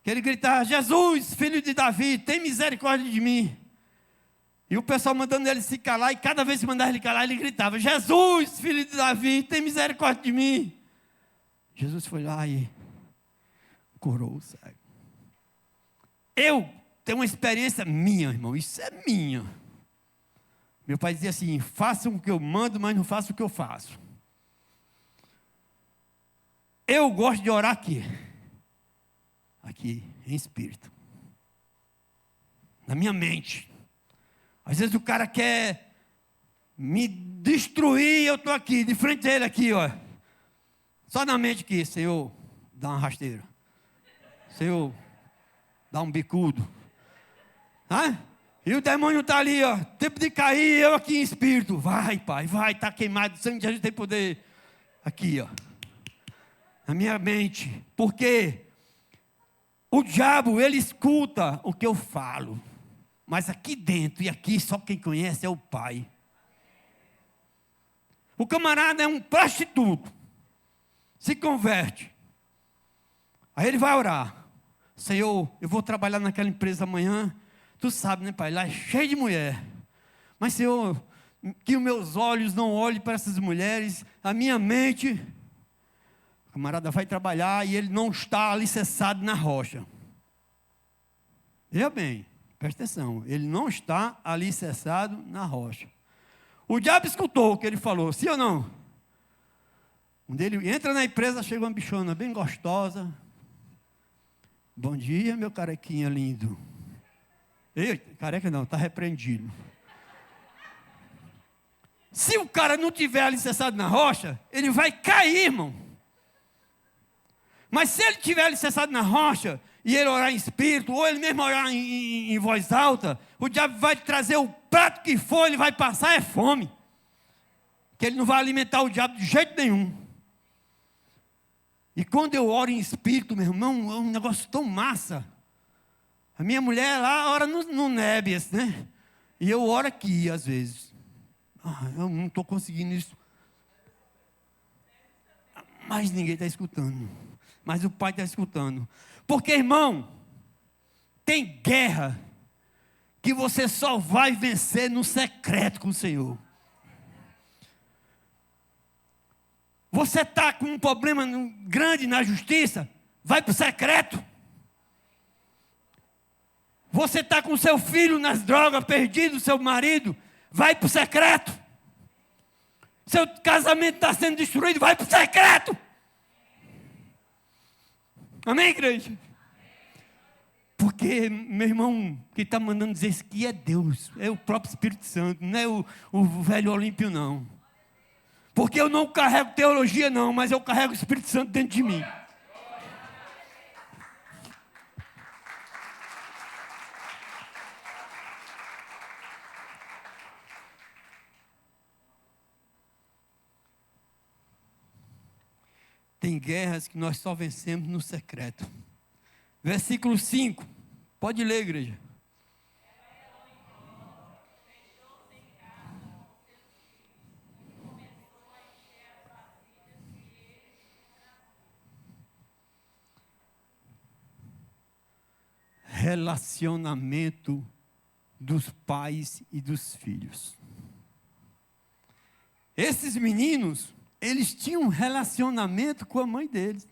Speaker 1: Que ele gritava: Jesus, filho de Davi, tem misericórdia de mim. E o pessoal mandando ele se calar, e cada vez que mandava ele calar, ele gritava: Jesus, filho de Davi, tem misericórdia de mim. Jesus foi lá e curou o cego. Eu tenho uma experiência minha, irmão, isso é minha. Meu pai dizia assim: façam o que eu mando, mas não façam o que eu faço. Eu gosto de orar aqui, em espírito, na minha mente. Às vezes o cara quer me destruir, eu estou aqui, de frente dele aqui, ó. Só na mente aqui: Senhor, dá uma rasteira. Senhor, dá um bicudo. E o demônio está ali, ó, tempo de cair, eu aqui em espírito. Vai, pai, vai, está queimado, o sangue de Jesus tem poder. Aqui, ó, na minha mente. Porque o diabo, ele escuta o que eu falo. Mas aqui dentro e aqui, só quem conhece é o pai. O camarada é um prostituto. Se converte. Aí ele vai orar: Senhor, eu vou trabalhar naquela empresa amanhã. Tu sabe, né, pai? Lá é cheio de mulher. Mas, Senhor, que os meus olhos não olhem para essas mulheres, a minha mente. O camarada vai trabalhar e ele não está alicerçado na rocha. Veja bem, presta atenção. Ele não está alicerçado na rocha. O diabo escutou o que ele falou, sim ou não? Quando ele entra na empresa, chega uma bichona bem gostosa. Bom dia, meu carequinha lindo. Ei, careca não, está repreendido. Se o cara não tiver alicerçado na rocha, ele vai cair, irmão. Mas se ele tiver alicerçado na rocha, e ele orar em espírito, ou ele mesmo orar em voz alta, o diabo vai trazer o prato que for, ele vai passar é fome. Que ele não vai alimentar o diabo de jeito nenhum. E quando eu oro em espírito, meu irmão, é um negócio tão massa. A minha mulher lá ora no Nébias, né? E eu oro aqui, às vezes. Eu não estou conseguindo isso. Mas ninguém está escutando. Mas o Pai está escutando. Porque, irmão, tem guerra que você só vai vencer no secreto com o Senhor. Você está com um problema grande na justiça? Vai para o secreto. Você está com seu filho nas drogas, perdido, seu marido? Vai para o secreto. Seu casamento está sendo destruído? Vai para o secreto. Amém, igreja? Porque, meu irmão, quem está mandando dizer isso aqui é Deus. É o próprio Espírito Santo, não é o velho Olímpio, não. Porque eu não carrego teologia, não, mas eu carrego o Espírito Santo dentro de mim. Tem guerras que nós só vencemos no secreto. Versículo 5. Pode ler, igreja. Relacionamento dos pais e dos filhos. Esses meninos, eles tinham um relacionamento com a mãe deles.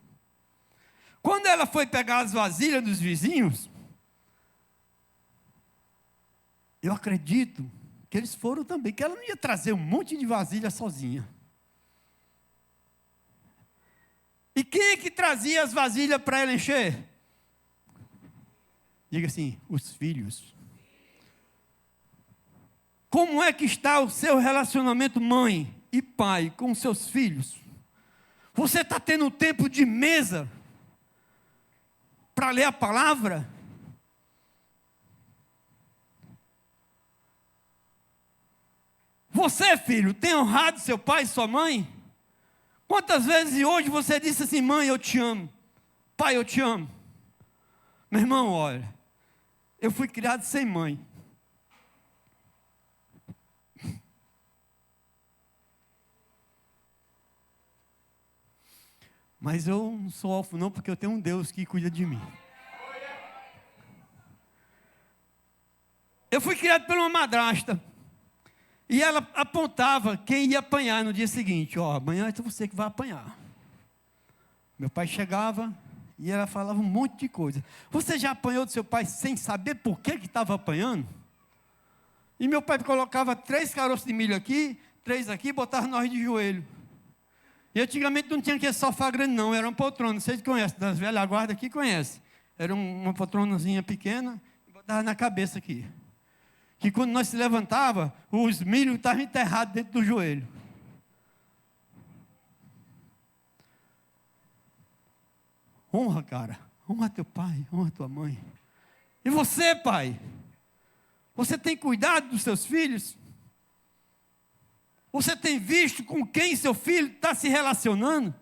Speaker 1: Quando ela foi pegar as vasilhas dos vizinhos, eu acredito que eles foram também, que ela não ia trazer um monte de vasilha sozinha. E quem é que trazia as vasilhas para ela encher? Diga assim, os filhos. Como é que está o seu relacionamento mãe e pai com seus filhos? Você está tendo tempo de mesa para ler a palavra? Você, filho, tem honrado seu pai e sua mãe? Quantas vezes hoje você disse assim, mãe, eu te amo, pai, eu te amo? Meu irmão, olha, eu fui criado sem mãe. Mas eu não sou órfão não, porque eu tenho um Deus que cuida de mim. Eu fui criado por uma madrasta. E ela apontava quem ia apanhar no dia seguinte. Amanhã é você que vai apanhar. Meu pai chegava e ela falava um monte de coisa. Você já apanhou do seu pai sem saber por que estava apanhando? E meu pai colocava 3 caroços de milho aqui, 3 aqui, e botava nós de joelho. E antigamente não tinha aquele sofá grande não, era uma poltrona, vocês conhecem, das velhas guardas aqui conhecem. Era uma poltronazinha pequena, e botava na cabeça aqui. Que quando nós se levantava, os milhos estavam enterrados dentro do joelho. Honra, cara, honra teu pai, honra tua mãe. E você, pai, você tem cuidado dos seus filhos? Você tem visto com quem seu filho está se relacionando?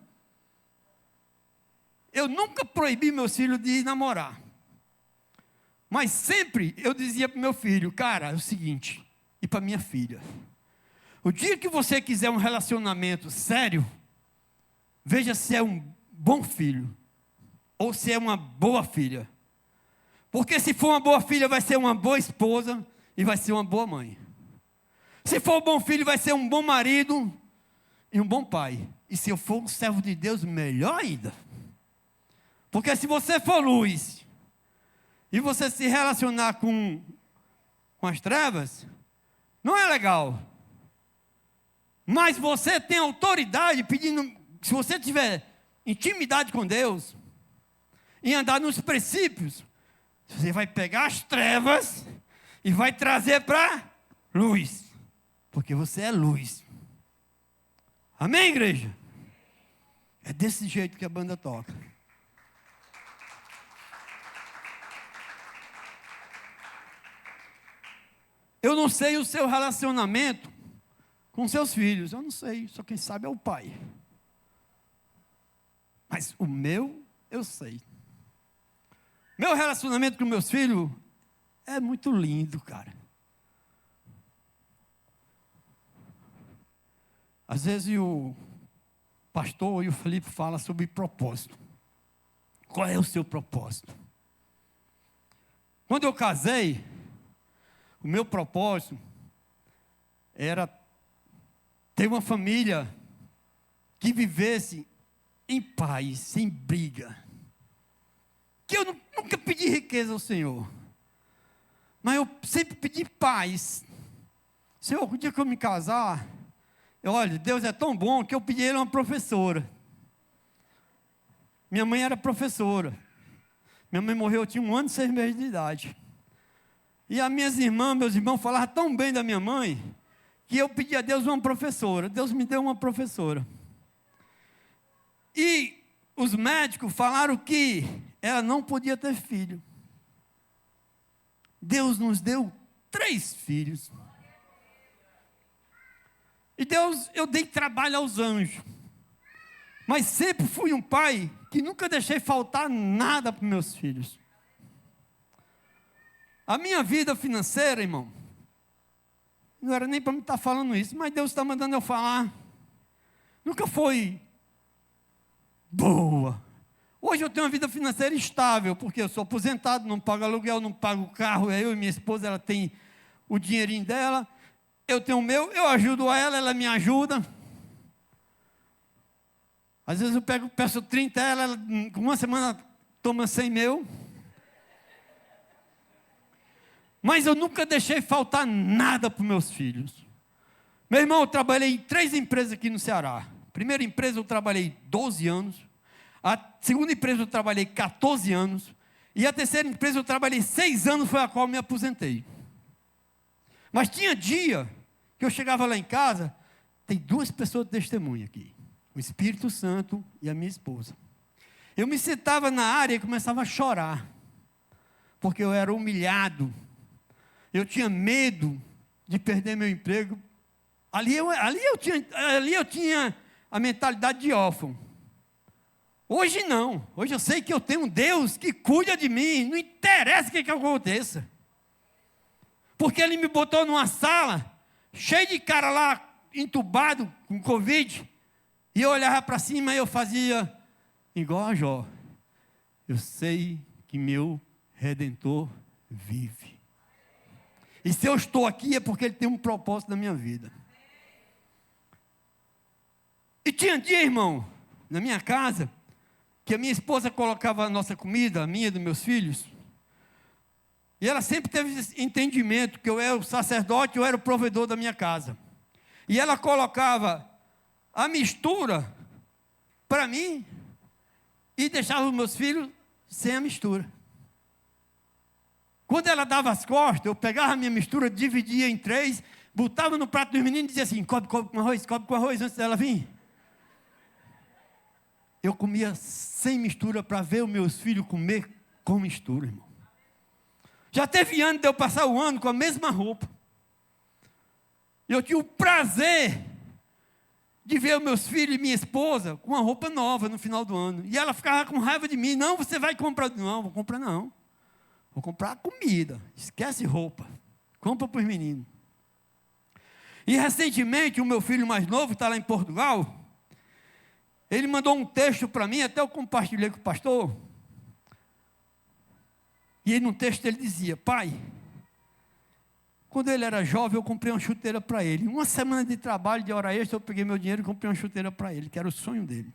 Speaker 1: Eu nunca proibi meus filhos de namorar. Mas sempre eu dizia para o meu filho, cara, é o seguinte, e para minha filha. O dia que você quiser um relacionamento sério, veja se é um bom filho, ou se é uma boa filha. Porque se for uma boa filha, vai ser uma boa esposa, e vai ser uma boa mãe. Se for um bom filho, vai ser um bom marido e um bom pai. E se eu for um servo de Deus, melhor ainda. Porque se você for luz e você se relacionar com as trevas, não é legal. Mas você tem autoridade pedindo, se você tiver intimidade com Deus e andar nos princípios, você vai pegar as trevas e vai trazer para luz. Porque você é luz. Amém, igreja? É desse jeito que a banda toca. Eu não sei o seu relacionamento com seus filhos. Eu não sei. Só quem sabe é o pai. Mas o meu, eu sei. Meu relacionamento com meus filhos é muito lindo, cara. Às vezes o pastor e o Felipe falam sobre propósito. Qual é o seu propósito? Quando eu casei, o meu propósito era ter uma família que vivesse em paz, sem briga. Que eu nunca pedi riqueza ao Senhor, mas eu sempre pedi paz. Senhor, o dia que eu me casar, olha, Deus é tão bom que eu pedi a Ele uma professora. Minha mãe era professora. Minha mãe morreu, eu tinha 1 ano e 6 meses de idade. E as minhas irmãs, meus irmãos falavam tão bem da minha mãe, que eu pedi a Deus uma professora. Deus me deu uma professora. E os médicos falaram que ela não podia ter filho. Deus nos deu 3 filhos. E Deus, eu dei trabalho aos anjos. Mas sempre fui um pai que nunca deixei faltar nada para meus filhos. A minha vida financeira, irmão, não era nem para me estar falando isso, mas Deus está mandando eu falar. Nunca foi boa. Hoje eu tenho uma vida financeira estável, porque eu sou aposentado, não pago aluguel, não pago carro. Eu e minha esposa, ela tem o dinheirinho dela. Eu tenho o meu, eu ajudo ela, ela me ajuda. Às vezes eu peço 30 ela com uma semana toma 100 meu. Mas eu nunca deixei faltar nada para os meus filhos. Meu irmão, eu trabalhei em 3 empresas aqui no Ceará. Primeira empresa eu trabalhei 12 anos. A segunda empresa eu trabalhei 14 anos. E a terceira empresa eu trabalhei 6 anos, foi a qual eu me aposentei. Mas tinha dia que eu chegava lá em casa, tem 2 pessoas de testemunha aqui. O Espírito Santo e a minha esposa. Eu me sentava na área e começava a chorar. Porque eu era humilhado. Eu tinha medo de perder meu emprego. Ali eu tinha a mentalidade de órfão. Hoje não. Hoje eu sei que eu tenho um Deus que cuida de mim. Não interessa o que aconteça. Porque Ele me botou numa sala, cheio de cara lá, entubado, com Covid. E eu olhava para cima e eu fazia igual a Jó. Eu sei que meu Redentor vive. E se eu estou aqui é porque Ele tem um propósito na minha vida. E tinha dia, irmão, na minha casa, que a minha esposa colocava a nossa comida, a minha e dos meus filhos. E ela sempre teve esse entendimento que eu era o sacerdote, eu era o provedor da minha casa. E ela colocava a mistura para mim e deixava os meus filhos sem a mistura. Quando ela dava as costas, eu pegava a minha mistura, dividia em 3, botava no prato dos meninos e dizia assim, cobre com arroz antes dela vir. Eu comia sem mistura para ver os meus filhos comer com mistura, irmão. Já teve ano de eu passar o ano com a mesma roupa. Eu tinha o prazer de ver os meus filhos e minha esposa com uma roupa nova no final do ano. E ela ficava com raiva de mim. Não, você vai comprar. Não, vou comprar não. Vou comprar comida. Esquece roupa. Compra para os meninos. E recentemente, o meu filho mais novo está lá em Portugal. Ele mandou um texto para mim, até eu compartilhei com o pastor. E no texto ele dizia, pai, quando ele era jovem eu comprei uma chuteira para ele. Uma semana de trabalho, de hora extra, eu peguei meu dinheiro e comprei uma chuteira para ele, que era o sonho dele.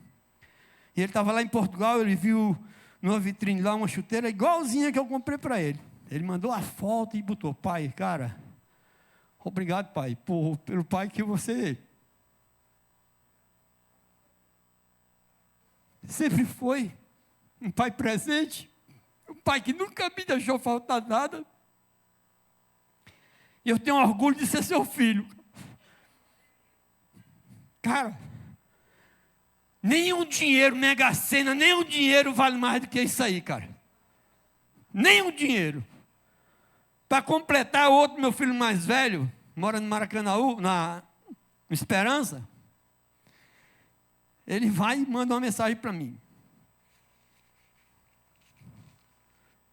Speaker 1: E ele estava lá em Portugal, ele viu numa vitrine lá uma chuteira igualzinha que eu comprei para ele. Ele mandou a foto e botou, pai, cara, obrigado pai, pelo pai que você sempre foi um pai presente, um pai que nunca me deixou faltar nada. E eu tenho orgulho de ser seu filho. Cara, nenhum dinheiro, Mega Sena, nenhum dinheiro vale mais do que isso aí, cara. Nenhum dinheiro. Para completar, outro, meu filho mais velho, mora no Maracanaú, na Esperança. Ele vai e manda uma mensagem para mim.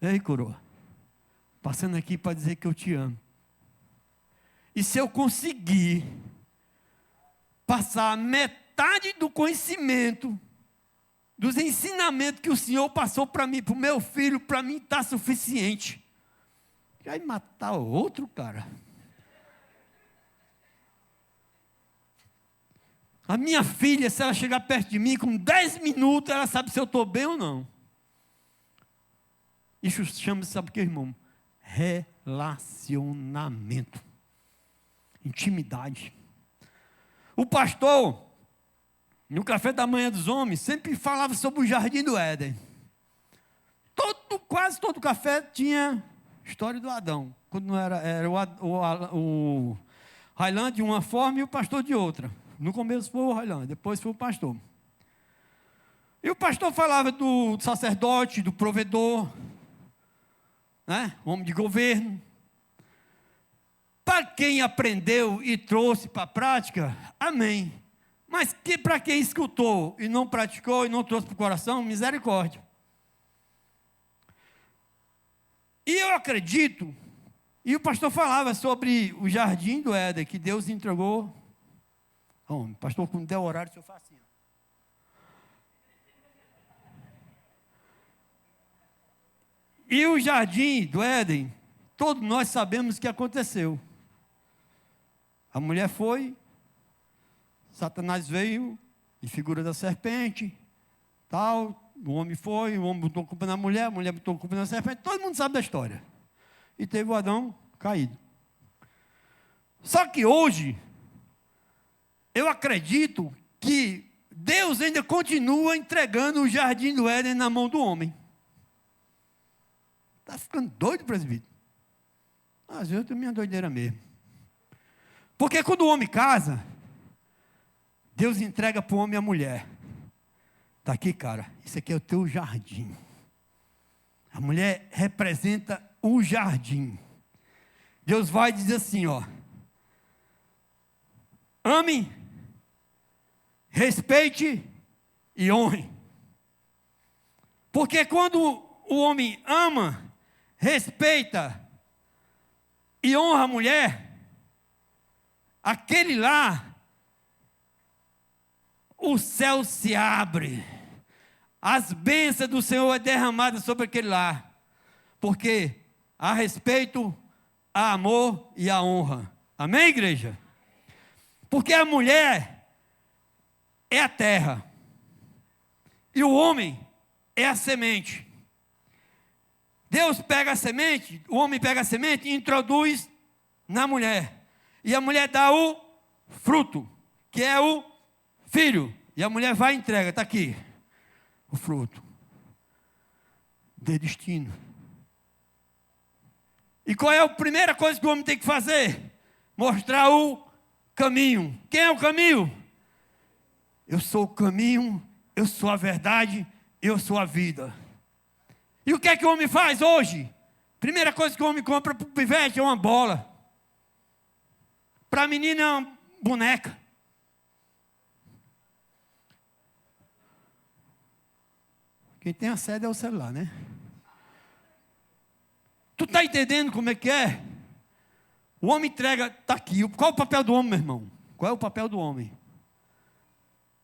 Speaker 1: Ei, coroa, passando aqui para dizer que eu te amo. E se eu conseguir passar metade do conhecimento, dos ensinamentos que o Senhor passou para mim, para o meu filho, para mim está suficiente. Vai matar o outro, cara. A minha filha, se ela chegar perto de mim, com 10 minutos, ela sabe se eu estou bem ou não. Isso chama-se, sabe o que, irmão? Relacionamento. Intimidade. O pastor, no café da manhã dos homens, sempre falava sobre o jardim do Éden. Quase todo café tinha história do Adão. Quando não era o Highland de uma forma e o pastor de outra. No começo foi o Highland, depois foi o pastor. E o pastor falava do sacerdote, do provedor, né? Homem de governo. Para quem aprendeu e trouxe para a prática, amém. Mas para quem escutou e não praticou e não trouxe para o coração, misericórdia. E eu acredito, e o pastor falava sobre o jardim do Éden, que Deus entregou. Homem, pastor, quando der o horário, o senhor faz assim. E o jardim do Éden, todos nós sabemos o que aconteceu. A mulher foi, Satanás veio, em figura da serpente, tal, o homem foi, o homem botou culpa na mulher, a mulher botou culpa na serpente, todo mundo sabe da história. E teve o Adão caído. Só que hoje, eu acredito que Deus ainda continua entregando o jardim do Éden na mão do homem. Está ficando doido, presbítero? Às vezes eu tenho minha doideira mesmo. Porque quando o homem casa, Deus entrega para o homem e a mulher. Está aqui, cara, isso aqui é o teu jardim. A mulher representa o jardim. Deus vai dizer assim, ó. Ame, respeite e honre. Porque quando o homem ama, respeita e honra a mulher, aquele lá, o céu se abre, as bênçãos do Senhor é derramada sobre aquele lá, porque há respeito, há amor e há honra. Amém, igreja? Porque a mulher é a terra e o homem é a semente. Deus pega a semente, o homem pega a semente e introduz na mulher. E a mulher dá o fruto, que é o filho. E a mulher vai e entrega, está aqui, o fruto. De destino. E qual é a primeira coisa que o homem tem que fazer? Mostrar o caminho. Quem é o caminho? Eu sou o caminho, eu sou a verdade, eu sou a vida. E o que é que o homem faz hoje? Primeira coisa que o homem compra para o pivete é uma bola. Para a menina é uma boneca. Quem tem a sede é o celular, né? Tu está entendendo como é que é? O homem entrega, está aqui. Qual é o papel do homem, meu irmão? Qual é o papel do homem?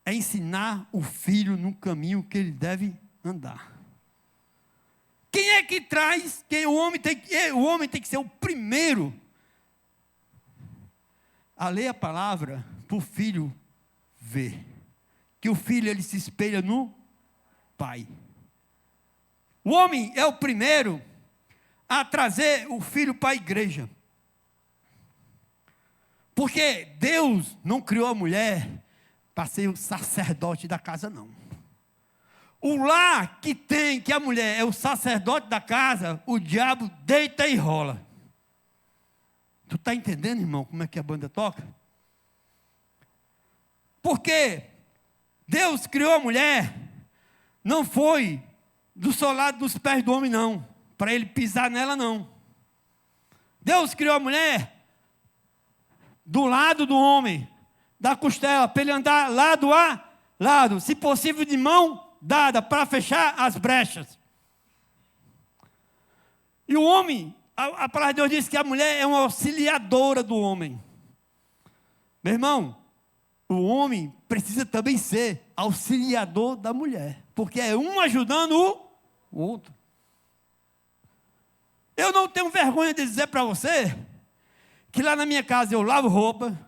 Speaker 1: É ensinar o filho no caminho que ele deve andar. Quem é que traz? O homem tem que ser o primeiro a ler a palavra para o filho ver. Que o filho ele se espelha no pai. O homem é o primeiro a trazer o filho para a igreja. Porque Deus não criou a mulher para ser o sacerdote da casa, não. O lar que a mulher é o sacerdote da casa, o diabo deita e rola. Tu está entendendo, irmão, como é que a banda toca? Porque Deus criou a mulher, não foi do solado dos pés do homem, não, para ele pisar nela, não. Deus criou a mulher do lado do homem, da costela, para ele andar lado a lado, se possível de mão dada, para fechar as brechas. E o homem, a palavra de Deus diz que a mulher é uma auxiliadora do homem. Meu irmão, o homem precisa também ser auxiliador da mulher, porque é um ajudando o outro. Eu não tenho vergonha de dizer para você que lá na minha casa eu lavo roupa,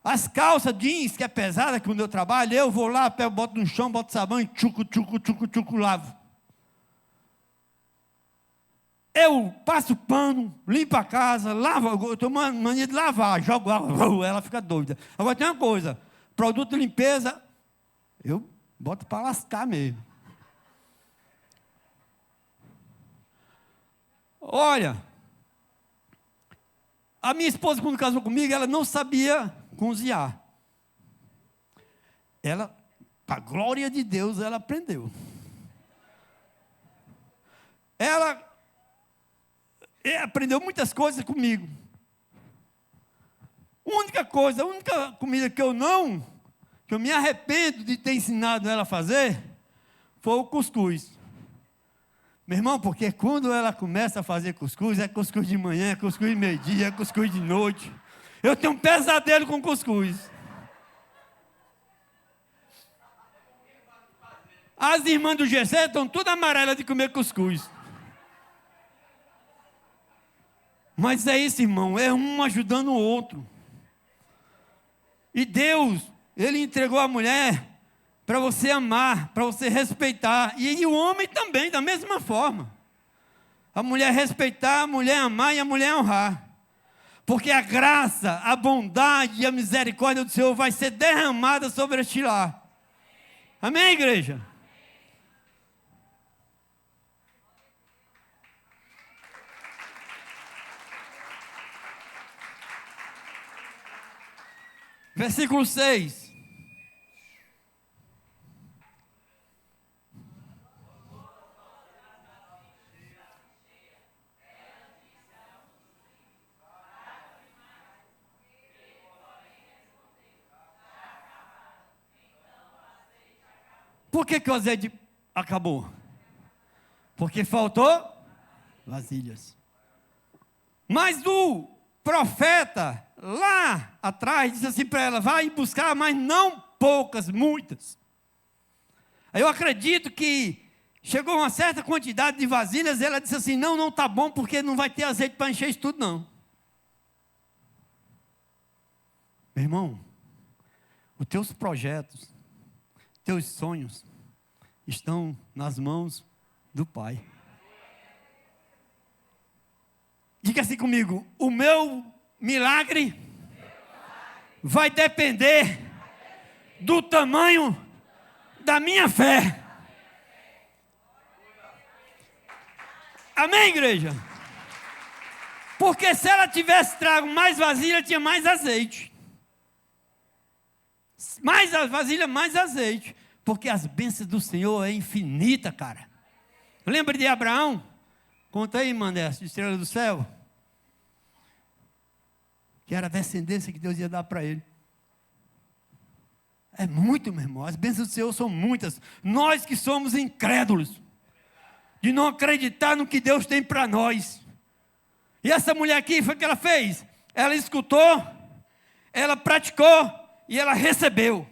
Speaker 1: as calças jeans, que é pesada, que no meu trabalho, eu vou lá, pego, boto no chão, boto sabão e tchucu, lavo. Eu passo pano, limpo a casa, lavo, eu tenho uma mania de lavar, jogo água, ela fica doida. Agora tem uma coisa, produto de limpeza, eu boto para lascar mesmo. Olha, a minha esposa, quando casou comigo, ela não sabia cozinhar. Ela, para a glória de Deus, ela aprendeu. Ela aprendeu muitas coisas comigo. A única comida que eu me arrependo de ter ensinado ela a fazer, foi o cuscuz. Meu irmão, porque quando ela começa a fazer cuscuz, é cuscuz de manhã, é cuscuz de meio-dia, é cuscuz de noite. Eu tenho um pesadelo com cuscuz. As irmãs do GC estão todas amarelas de comer cuscuz. Mas é isso, irmão, é um ajudando o outro. E Deus, Ele entregou a mulher para você amar, para você respeitar. E o homem também, da mesma forma. A mulher respeitar, a mulher amar e a mulher honrar. Porque a graça, a bondade e a misericórdia do Senhor vai ser derramada sobre este lar. Amém, igreja? Versículo 6. Por que o azeite acabou? Porque faltou vasilhas. Mas o profeta lá atrás disse assim para ela: vai buscar, mas não poucas, muitas. Eu acredito que chegou uma certa quantidade de vasilhas, ela disse assim: não está bom, porque não vai ter azeite para encher isso tudo não. Meu irmão, os teus projetos, teus sonhos estão nas mãos do Pai. Diga assim comigo: o meu milagre vai depender do tamanho da minha fé. Amém, igreja? Porque se ela tivesse trago mais vasilha, tinha mais azeite. Mais a vasilha, mais azeite. Porque as bênçãos do Senhor é infinita, cara. Lembra de Abraão? Conta aí, Maneste, estrela do céu. Que era a descendência que Deus ia dar para ele. É muito, meu irmão. As bênçãos do Senhor são muitas. Nós que somos incrédulos, de não acreditar no que Deus tem para nós. E essa mulher aqui, foi o que ela fez? Ela escutou, ela praticou e ela recebeu.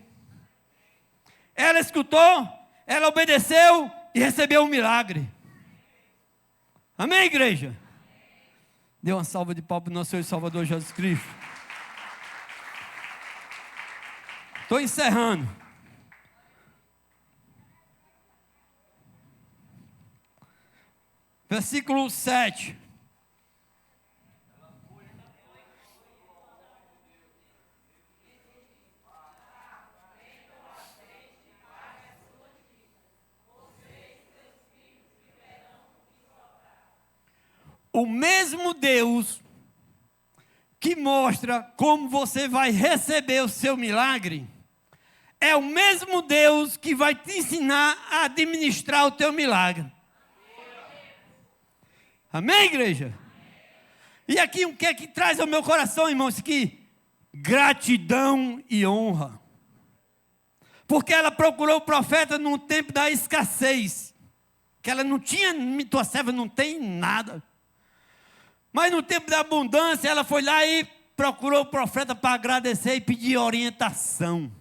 Speaker 1: Ela escutou, ela obedeceu e recebeu um milagre. Amém, igreja? Dê uma salva de palmas para o nosso Senhor e Salvador Jesus Cristo. Estou encerrando. Versículo 7. O mesmo Deus que mostra como você vai receber o seu milagre, é o mesmo Deus que vai te ensinar a administrar o teu milagre. Amém, igreja? E aqui o que é que traz ao meu coração, irmãos? Aqui, gratidão e honra. Porque ela procurou o profeta num tempo da escassez. que ela não tinha, tua serva não tem nada. Mas no tempo da abundância, ela foi lá e procurou o profeta para agradecer e pedir orientação.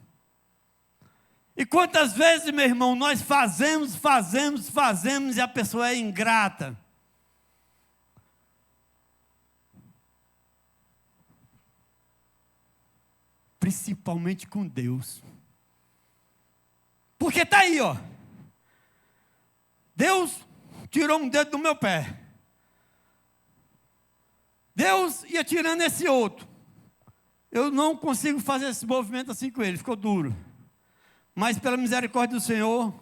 Speaker 1: E quantas vezes, meu irmão, nós fazemos e a pessoa é ingrata. Principalmente com Deus. Porque está aí, ó. Deus tirou um dedo do meu pé. Deus ia tirando esse outro. Eu não consigo fazer esse movimento assim com ele, ficou duro. Mas pela misericórdia do Senhor,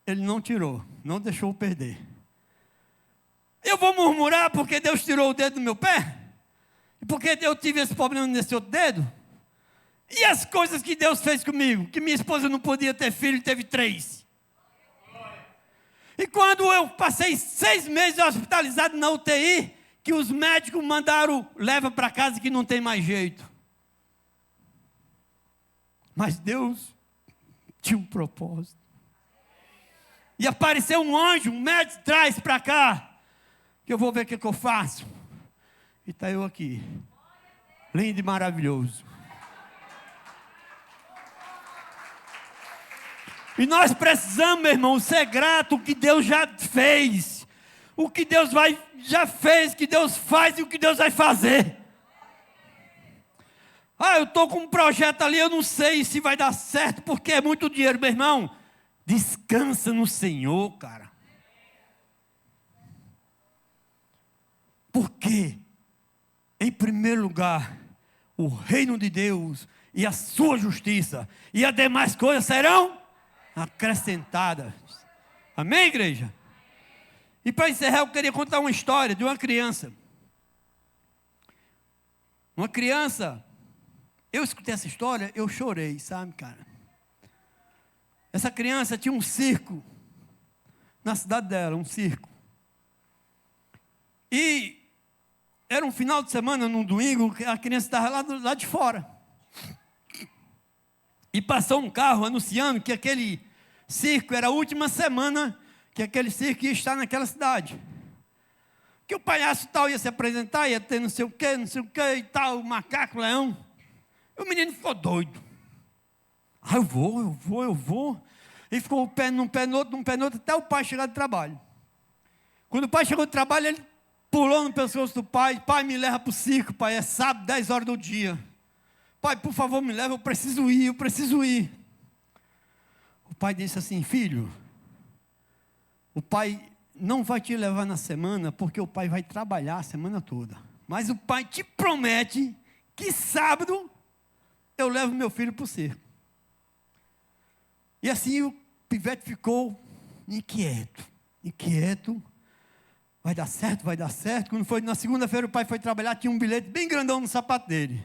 Speaker 1: Ele não tirou, não deixou perder. Eu vou murmurar porque Deus tirou o dedo do meu pé? E porque eu tive esse problema nesse outro dedo? E as coisas que Deus fez comigo? Que minha esposa não podia ter filho e teve 3. E quando eu passei 6 meses hospitalizado na UTI, que os médicos mandaram, leva para casa que não tem mais jeito. Mas Deus tinha um propósito. E apareceu um anjo, um médico, traz para cá, que eu vou ver o que eu faço. E está eu aqui, lindo e maravilhoso. E nós precisamos, meu irmão, ser grato o que Deus já fez. O que Deus já fez, o que Deus faz e o que Deus vai fazer. Eu estou com um projeto ali, eu não sei se vai dar certo, porque é muito dinheiro, meu irmão. Descansa no Senhor, cara. Porque, em primeiro lugar, o reino de Deus e a sua justiça e as demais coisas serão acrescentadas. Amém, igreja? E para encerrar, eu queria contar uma história de uma criança. Uma criança, eu escutei essa história, eu chorei, sabe, cara? Essa criança tinha um circo na cidade dela, um circo. E era um final de semana, num domingo, a criança estava lá de fora. E passou um carro anunciando que aquele circo era a última semana que aquele circo ia estar naquela cidade. Que o palhaço tal ia se apresentar, ia ter não sei o que e tal, o macaco, o leão. E o menino ficou doido. Eu vou. E ficou um pé num pé no outro, até o pai chegar do trabalho. Quando o pai chegou do trabalho, ele pulou no pescoço do pai. Pai, me leva para o circo, pai, é sábado, 10 horas do dia. Pai, por favor, me leva, eu preciso ir. O pai disse assim, filho, o pai não vai te levar na semana, porque o pai vai trabalhar a semana toda. Mas o pai te promete que sábado eu levo meu filho para o circo. E assim o pivete ficou inquieto. Vai dar certo. Quando foi na segunda-feira, o pai foi trabalhar, tinha um bilhete bem grandão no sapato dele.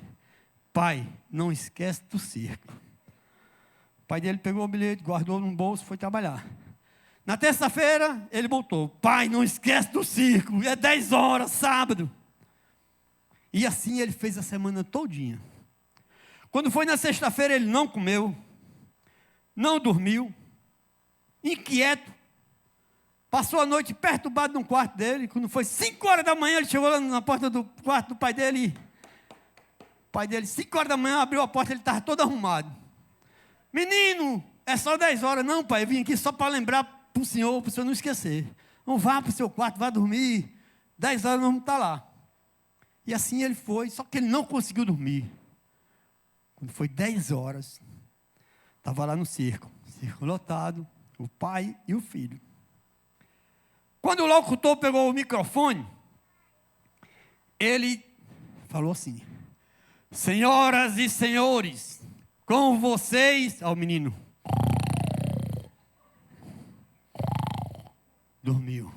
Speaker 1: Pai, não esquece do circo. O pai dele pegou o bilhete, guardou no bolso, foi trabalhar. Na terça-feira, ele voltou. Pai, não esquece do circo, é 10 horas, sábado. E assim ele fez a semana todinha. Quando foi na sexta-feira, ele não comeu, não dormiu, inquieto. Passou a noite perturbado no quarto dele. Quando foi 5 horas da manhã, ele chegou lá na porta do quarto do pai dele. O pai dele, 5 horas da manhã, abriu a porta, ele estava todo arrumado. Menino, é só 10 horas. Não, pai, eu vim aqui só para lembrar para o senhor não esquecer. Não vá para o seu quarto, vá dormir. 10 horas nós vamos estar lá. E assim ele foi, só que ele não conseguiu dormir. Quando foi 10 horas, estava lá no circo lotado, o pai e o filho. Quando o locutor pegou o microfone, ele falou assim, senhoras e senhores, com vocês, ao menino, dormiu.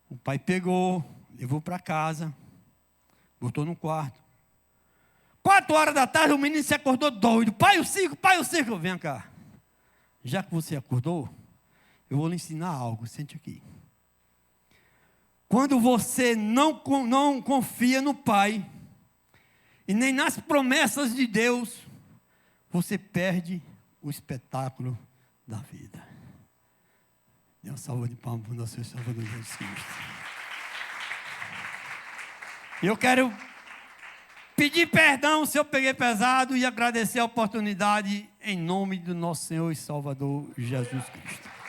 Speaker 1: O pai pegou, levou para casa, botou no quarto. 4 horas da tarde, o menino se acordou doido. Pai, o circo, vem cá. Já que você acordou, eu vou lhe ensinar algo, sente aqui. Quando você não confia no Pai, e nem nas promessas de Deus, você perde o espetáculo da vida. Dê uma salva de palmas para o nosso Salvador Jesus Cristo. Eu quero pedir perdão se eu peguei pesado e agradecer a oportunidade em nome do nosso Senhor e Salvador Jesus Cristo.